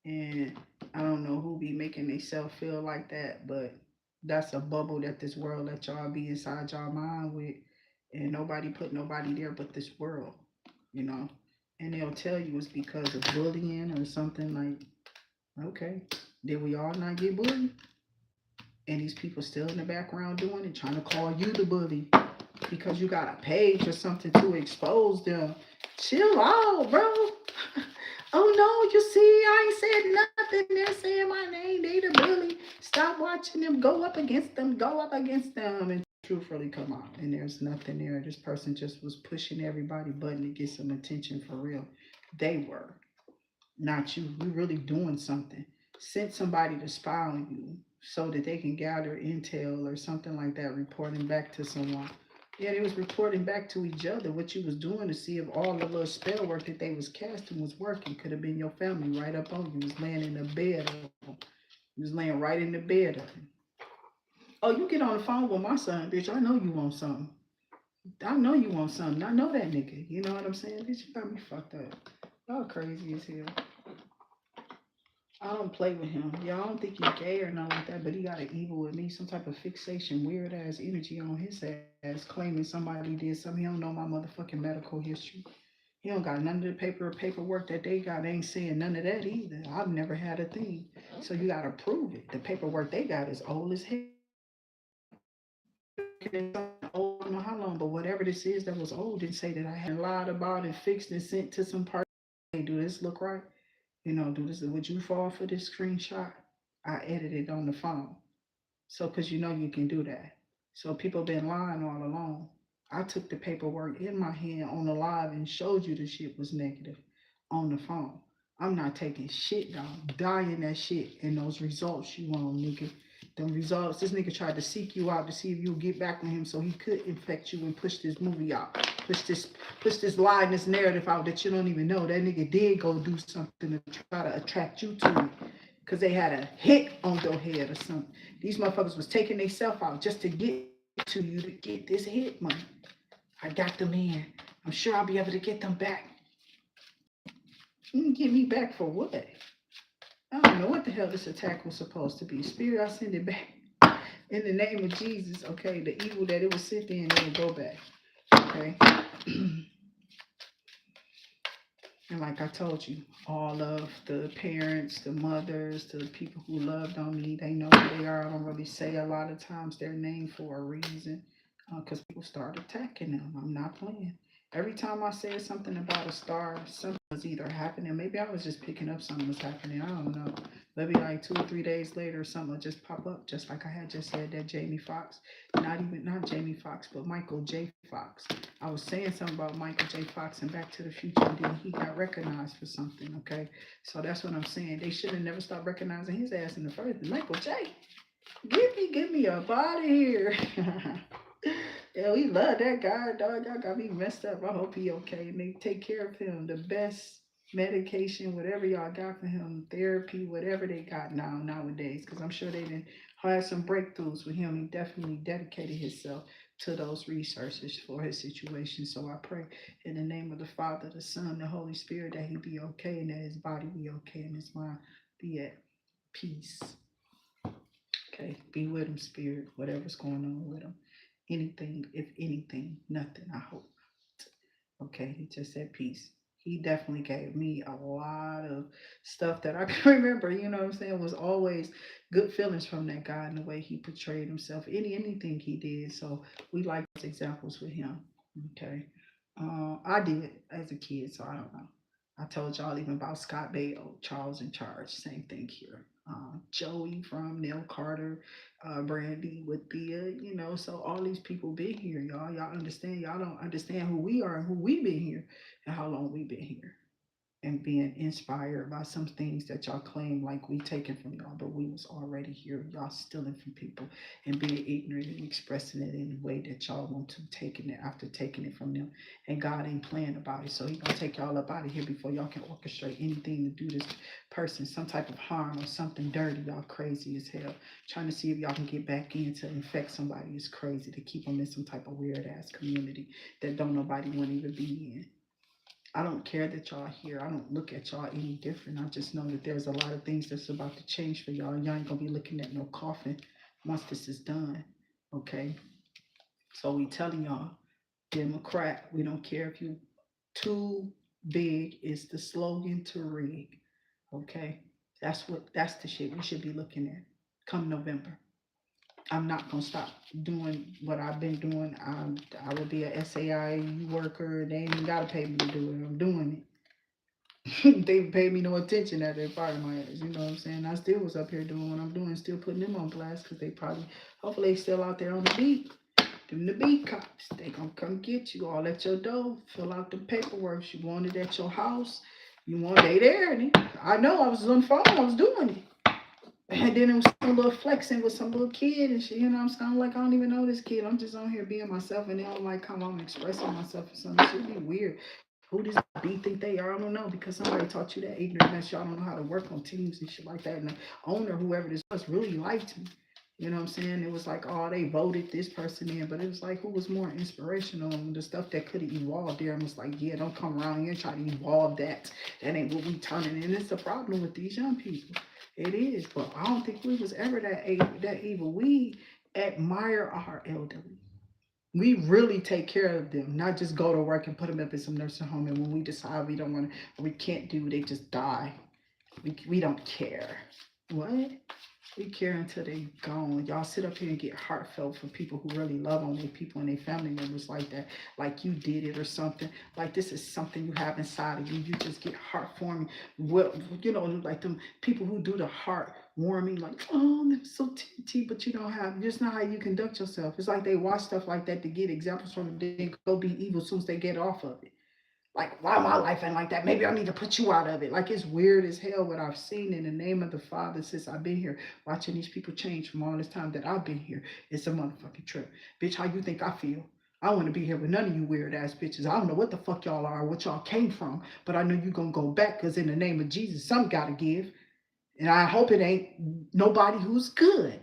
And I don't know who be making themselves feel like that, but that's a bubble that this world let y'all be inside y'all mind with. And nobody put nobody there but this world, you know. And they'll tell you it's because of bullying or something like, okay, did we all not get bullied? And these people still in the background doing it, trying to call you the bully because you got a page or something to expose them. Chill out, bro. Oh no, you see, I ain't said nothing. They're saying my name. They the bully. Stop watching them. Go up against them. Go up against them. And truth really come out, and there's nothing there. This person just was pushing everybody button to get some attention for real. They were, not you. We really doing something. Sent somebody to spy on you so that they can gather intel or something like that, reporting back to someone. Yeah, they was reporting back to each other what you was doing to see if all the little spell work that they was casting was working. Could have been your family right up on you. Was laying in the bed. You was laying right in the bed. Oh, you get on the phone with my son, bitch. I know you want something. I know you want something. I know that nigga. You know what I'm saying? Bitch, you got me fucked up. Y'all crazy as hell. I don't play with him. Yeah, I don't think he's gay or nothing like that, but he got an evil with me, some type of fixation, weird ass energy on his ass, claiming somebody did something. He don't know my motherfucking medical history. He don't got none of the paperwork that they got. They ain't saying none of that either. I've never had a thing. So you gotta prove it. The paperwork they got is old as hell. Old, I don't know how long, but whatever this is that was old didn't say that I had lied about and fixed and sent to some person. Hey, do this look right? You know, do this. Would you fall for this screenshot? I edited on the phone. So, because you know you can do that. So, people been lying all along. I took the paperwork in my hand on the live and showed you the shit was negative on the phone. I'm not taking shit down, dying that shit and those results you want, nigga. Them results, this nigga tried to seek you out to see if you would get back with him so he could infect you and push this movie out. Push this lie and this narrative out that you don't even know. That nigga did go do something to try to attract you to it. Cause they had a hit on your head or something. These motherfuckers was taking themselves out just to get to you to get this hit money. I got them in. I'm sure I'll be able to get them back. You can get me back for what? I don't know what the hell this attack was supposed to be. Spirit, I send it back. In the name of Jesus, okay? The evil that it was sent in, it will go back. Okay? And like I told you, all of the parents, the mothers, the people who loved on me, they know who they are. I don't really say a lot of times their name for a reason because people start attacking them. I'm not playing. Every time I said something about a star, something was either happening. Maybe I was just picking up something was happening. I don't know. Maybe like 2 or 3 days later, something will just pop up, just like I had just said that Jamie Foxx, not Jamie Foxx, but Michael J. Fox. I was saying something about Michael J. Fox and Back to the Future, and then he got recognized for something, okay? So that's what I'm saying. They should have never stopped recognizing his ass in the first place. Michael J., get me up out of here. Yeah, we love that guy, dog. Y'all got me messed up. I hope he okay. And they take care of him. The best medication, whatever y'all got for him, therapy, whatever they got nowadays. Because I'm sure they didn't have some breakthroughs with him. He definitely dedicated himself to those researches for his situation. So I pray in the name of the Father, the Son, the Holy Spirit that he be okay and that his body be okay and his mind be at peace. Okay, be with him, spirit, whatever's going on with him. Anything, if anything, nothing, I hope. Okay, he just said peace. He definitely gave me a lot of stuff that I can remember, you know what I'm saying, was always good feelings from that guy and the way he portrayed himself, anything he did. So we like those examples with him. Okay. I did as a kid, so I don't know. I told y'all even about Scott Baio, Charles in Charge, same thing here. Joey from Neil Carter, Brandy with Thea, so all these people been here, y'all. Y'all understand? Y'all don't understand who we are and who we been here and how long we been here and being inspired by some things that y'all claim like we taken from y'all, but we was already here. Y'all stealing from people and being ignorant and expressing it in a way that y'all want to, taking it after taking it from them. And God ain't playing about it. So he gonna take y'all up out of here before y'all can orchestrate anything to do this person some type of harm or something dirty. Y'all crazy as hell. Trying to see if y'all can get back in to infect somebody is crazy, to keep them in some type of weird ass community that don't nobody want to even be in. I don't care that y'all here. I don't look at y'all any different. I just know that there's a lot of things that's about to change for y'all. Y'all ain't gonna be looking at no coffin once this is done. Okay? So we telling y'all, Democrat, we don't care if you too big is the slogan to rig. Okay? That's the shit we should be looking at come November. I'm not gonna stop doing what I've been doing. I will be a SAIU worker. They ain't even gotta pay me to do it. I'm doing it. They pay me no attention at they fired my ass. You know what I'm saying? I still was up here doing what I'm doing, still putting them on blast because they probably, hopefully, they still out there on the beat. Them the beat cops. They gonna come get you all at your door. Fill out the paperwork. You want it at your house. You want they there. And I know I was on the phone. I was doing it. And then it was some little flexing with some little kid and shit. You know, I'm kind of like, I don't even know this kid. I'm just on here being myself, and they don't like how I'm expressing myself or something. It should be weird. Who does B think they are? I don't know, because somebody taught you that ignorance. Y'all don't know how to work on teams and shit like that. And the owner, whoever this was, really liked me. You know what I'm saying? It was like, oh, they voted this person in, but it was like, who was more inspirational? And the stuff that could have evolved there, and was like, yeah, don't come around here and try to evolve that. That ain't what we turning. And it's the problem with these young people. It is, but I don't think we was ever that evil. We admire our elderly. We really take care of them, not just go to work and put them up in some nursing home. And when we decide we don't want to, we can't do, they just die. We don't care. What? We care until they gone. Y'all sit up here and get heartfelt for people who really love on their people and their family members like that, like you did it or something. Like this is something you have inside of you. You just get heartwarming. Well, you know, like them people who do the heart warming, like, oh, they're so tinty, but you don't have, just not how you conduct yourself. It's like they watch stuff like that to get examples from it, then go be evil as soon as they get off of it. Like, why my life ain't like that? Maybe I need to put you out of it. Like, it's weird as hell what I've seen in the name of the Father since I've been here. Watching these people change from all this time that I've been here. It's a motherfucking trip. Bitch, how you think I feel? I want to be here with none of you weird ass bitches. I don't know what the fuck y'all are, what y'all came from, but I know you gonna go back, because in the name of Jesus, some gotta give. And I hope it ain't nobody who's good.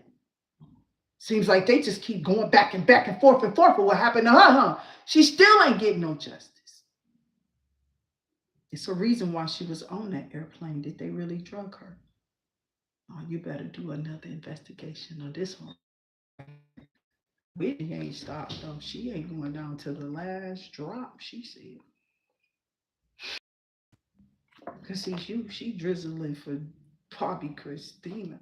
Seems like they just keep going back and forth and forth. But what happened to her, huh? She still ain't getting no justice. It's a reason why she was on that airplane. Did they really drug her? Oh, you better do another investigation on this one. Whitney ain't stopped though. She ain't going down to the last drop, she said. Cause see, she drizzling for Bobby Christina.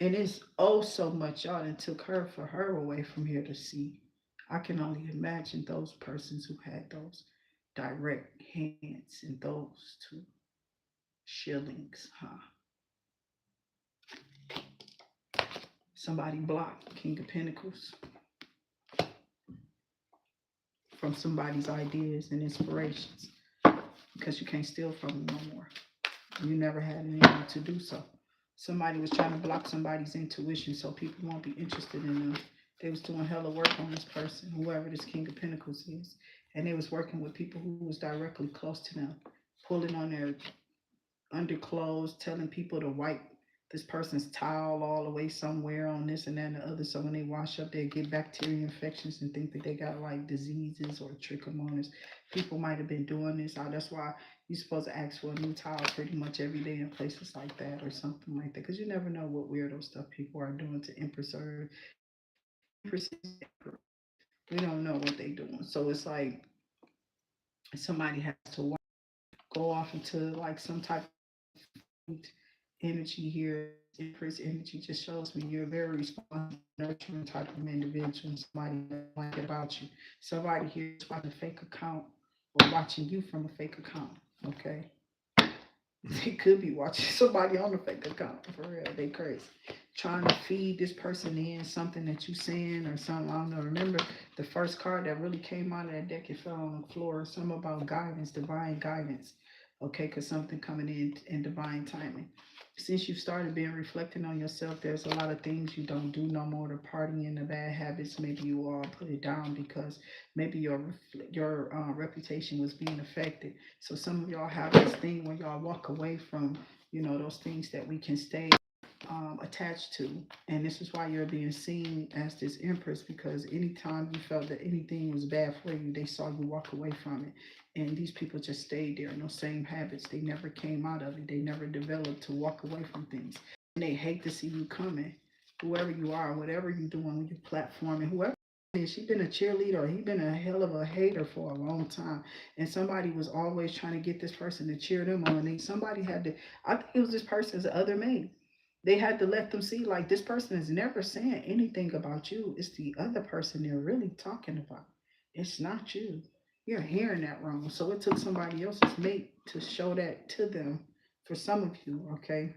And it's oh so much y'all that took her for her away from here to see. I can only imagine those persons who had those direct hands and those two shillings, huh? Somebody blocked King of Pentacles from somebody's ideas and inspirations, because you can't steal from them no more. You never had any need to do so. Somebody was trying to block somebody's intuition so people won't be interested in them. They was doing hella work on this person, whoever this King of Pentacles is. And they was working with people who was directly close to them, pulling on their underclothes, telling people to wipe this person's towel all the way somewhere on this and that and the other. So when they wash up, they get bacteria infections and think that they got like diseases or trichomonas. People might have been doing this. That's why you're supposed to ask for a new towel pretty much every day in places like that or something like that. Because you never know what weirdo stuff people are doing to empresses. We don't know what they're doing. So it's like somebody has to go off into like some type of energy here. Empress energy just shows me you're a very responsible, nurturing type of individual. Somebody like it about you. Somebody here is watching a fake account or watching you from a fake account. Okay, they could be watching somebody on a fake account for real. They crazy. Trying to feed this person in something that you saying or something. I don't know. Remember the first card that really came out of that deck? It fell on the floor. Something about guidance, divine guidance. Okay, because something coming in divine timing. Since you've started being reflecting on yourself, there's a lot of things you don't do no more. The partying, the bad habits. Maybe you all put it down because maybe your reputation was being affected. So some of y'all have this thing where y'all walk away from, those things that we can stay attached to. And this is why you're being seen as this empress, because anytime you felt that anything was bad for you, they saw you walk away from it. And these people just stayed there in those same habits. They never came out of it. They never developed to walk away from things. And they hate to see you coming, whoever you are, whatever you're doing with your platform, and whoever she been a cheerleader, or he been a hell of a hater for a long time. And somebody was always trying to get this person to cheer them on. And somebody had to, I think it was this person's other mate. They had to let them see, like, this person is never saying anything about you. It's the other person they're really talking about. It's not you. You're hearing that wrong. So it took somebody else's mate to show that to them for some of you, okay?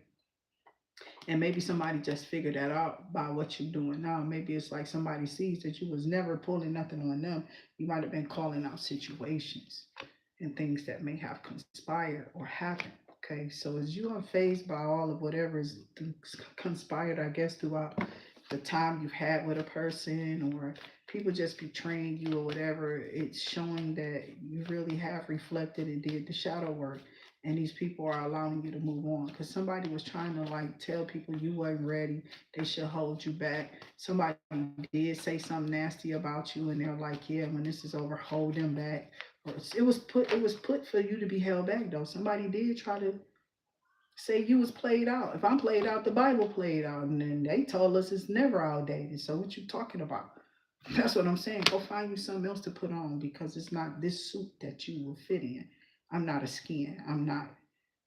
And maybe somebody just figured that out by what you're doing now. Maybe it's like somebody sees that you was never pulling nothing on them. You might have been calling out situations and things that may have conspired or happened. Okay, so as you are phased by all of whatever is conspired, I guess, throughout the time you've had with a person, or people just betraying you or whatever, it's showing that you really have reflected and did the shadow work. And these people are allowing you to move on because somebody was trying to like tell people you wasn't ready, they should hold you back. Somebody did say something nasty about you, and they're like, yeah, when this is over, hold them back. Or it was put for you to be held back though. Somebody did try to say you was played out. If I'm played out, the Bible played out, and then they told us it's never outdated. So what you talking about? That's what I'm saying. Go find you something else to put on because it's not this suit that you will fit in. I'm not a skin. I'm not.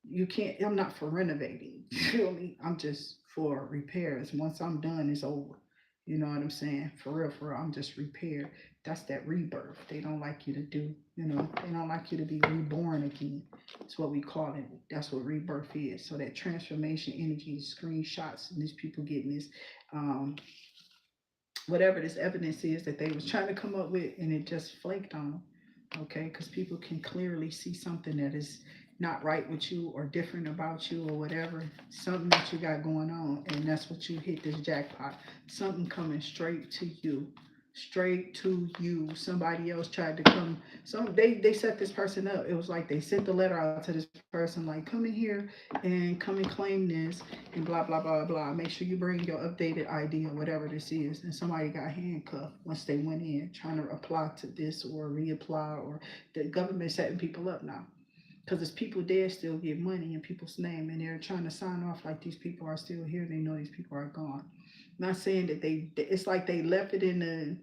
You can't. I'm not for renovating. You feel me? I'm just for repairs. Once I'm done, it's over. You know what I'm saying? For real, for real. I'm just repair. That's that rebirth. They don't like you to do. You know, they don't like you to be reborn again. It's what we call it. That's what rebirth is. So that transformation energy, screenshots, and these people getting this, um, whatever this evidence is that they was trying to come up with, and it just flaked on them. Okay, because people can clearly see something that is not right with you or different about you or whatever, something that you got going on, and that's what you hit this jackpot. Something coming straight to you, straight to you. Somebody else tried to come. So they set this person up. It was like they sent the letter out to this person like, come in here and come and claim this and blah blah blah blah. Make sure you bring your updated ID or whatever this is. And somebody got handcuffed once they went in trying to apply to this or reapply, or the government setting people up now. Because it's people there still get money in people's name, and they're trying to sign off like these people are still here. They know these people are gone. Not saying that it's like they left it in the,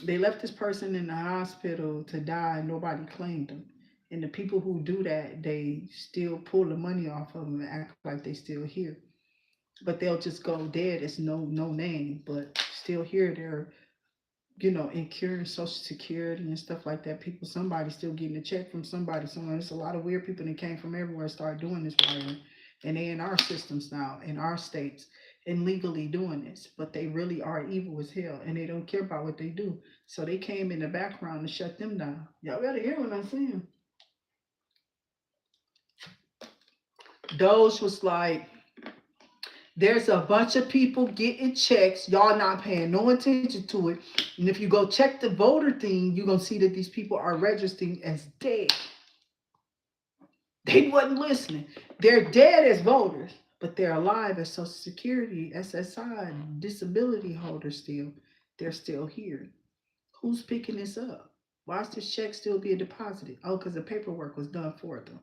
they left this person in the hospital to die and nobody claimed them. And the people who do that, they still pull the money off of them and act like they still here. But they'll just go dead as no name, but still here. They're, incurring Social Security and stuff like that. People, somebody still getting a check from somebody somewhere. There's a lot of weird people that came from everywhere started doing this wiring, and they in our systems now, in our states, and legally doing this. But they really are evil as hell, and they don't care about what they do. So they came in the background to shut them down. Y'all better hear what I'm saying. Those was like, there's a bunch of people getting checks. Y'all not paying no attention to it. And if you go check the voter thing, you're going to see that these people are registering as dead. They wasn't listening. They're dead as voters, but they're alive as Social Security, SSI, disability holders still. They're still here. Who's picking this up? Why is this check still being deposited? Oh, because the paperwork was done for them.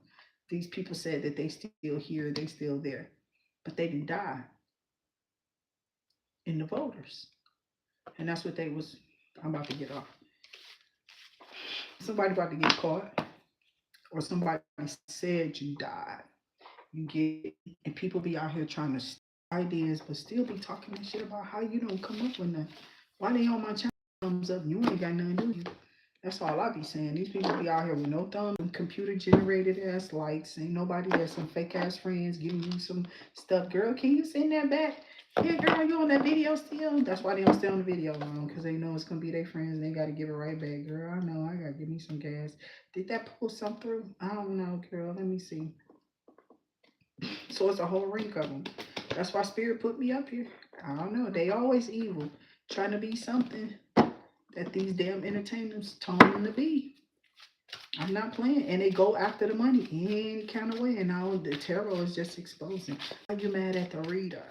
These people said that they still here, they still there. But they didn't die in the voters. And that's what they was. I'm about to get off. Somebody about to get caught, or somebody said you died. You get, and people be out here trying to steal ideas, but still be talking that shit about how you don't come up with nothing. Why they on my channel thumbs up? You ain't got nothing to do. That's all I be saying. These people be out here with no thumbs and computer generated ass likes. Ain't nobody there. Some fake ass friends giving you some stuff. Girl, can you send that back? Yeah, girl, you on that video still? That's why they don't stay on the video long, because they know it's gonna be their friends. They gotta give it right back. Girl, I know. I gotta give me some gas. Did that pull something through? I don't know, girl. Let me see. So it's a whole ring of them. That's why Spirit put me up here. I don't know. They always evil, trying to be something that these damn entertainers told them to be. I'm not playing. And they go after the money any kind of way. And now the tarot is just exposing. Are you mad at the reader?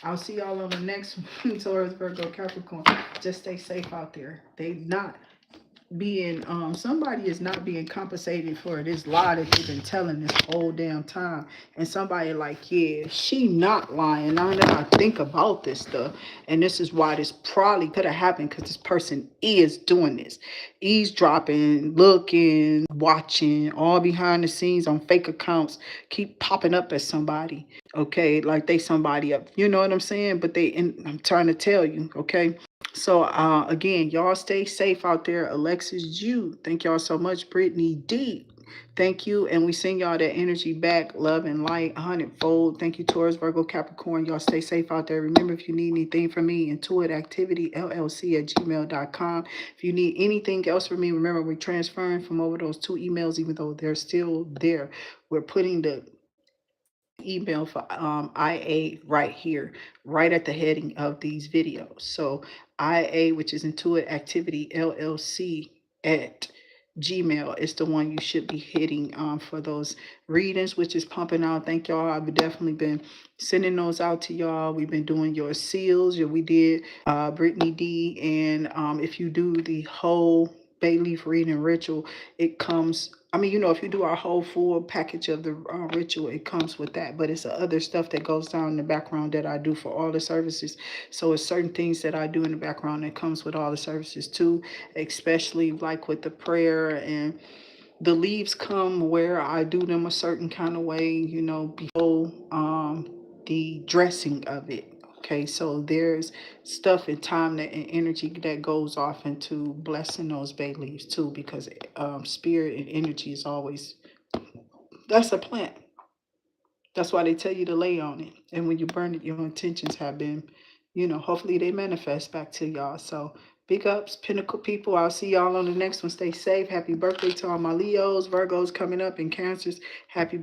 I'll see y'all on the next one. Taurus, Virgo, Capricorn. Just stay safe out there. They not being, somebody is not being compensated for this lie that they've been telling this whole damn time. And somebody like, yeah, she not lying. Now that I think about this stuff, and this is why this probably could have happened, because this person is doing this, eavesdropping, looking, watching, all behind the scenes on fake accounts, keep popping up as somebody. Okay, like they somebody up, you know what I'm saying? But I'm trying to tell you, okay. So again, y'all stay safe out there. Alexis Jude, thank y'all so much. Brittany D, Thank you, and we send y'all that energy back, love and light, 100-fold. Thank you, Taurus, Virgo, Capricorn. Y'all stay safe out there. Remember, if you need anything from me, IntuitActivityllc@gmail.com. If you need anything else from me, remember, we're transferring from over those 2 emails, even though they're still there. We're putting the email for IA right here, right at the heading of these videos. So IA, which is Intuit Activity LLC at Gmail, is the one you should be hitting for those readings, which is pumping out. Thank y'all. I've definitely been sending those out to y'all. We've been doing your seals. We did Brittany D, and if you do the whole Bayleaf reading ritual, it comes, I mean, you know, if you do our whole full package of the ritual, it comes with that. But it's the other stuff that goes down in the background that I do for all the services. So it's certain things that I do in the background that comes with all the services too, especially like with the prayer, and the leaves come where I do them a certain kind of way, you know, before the dressing of it. Okay, so there's stuff and time that and energy that goes off into blessing those bay leaves too, because spirit and energy is always, that's a plant. That's why they tell you to lay on it. And when you burn it, your intentions have been, you know, hopefully they manifest back to y'all. So big ups, Pinnacle people. I'll see y'all on the next one. Stay safe. Happy birthday to all my Leos, Virgos coming up, and Cancers. Happy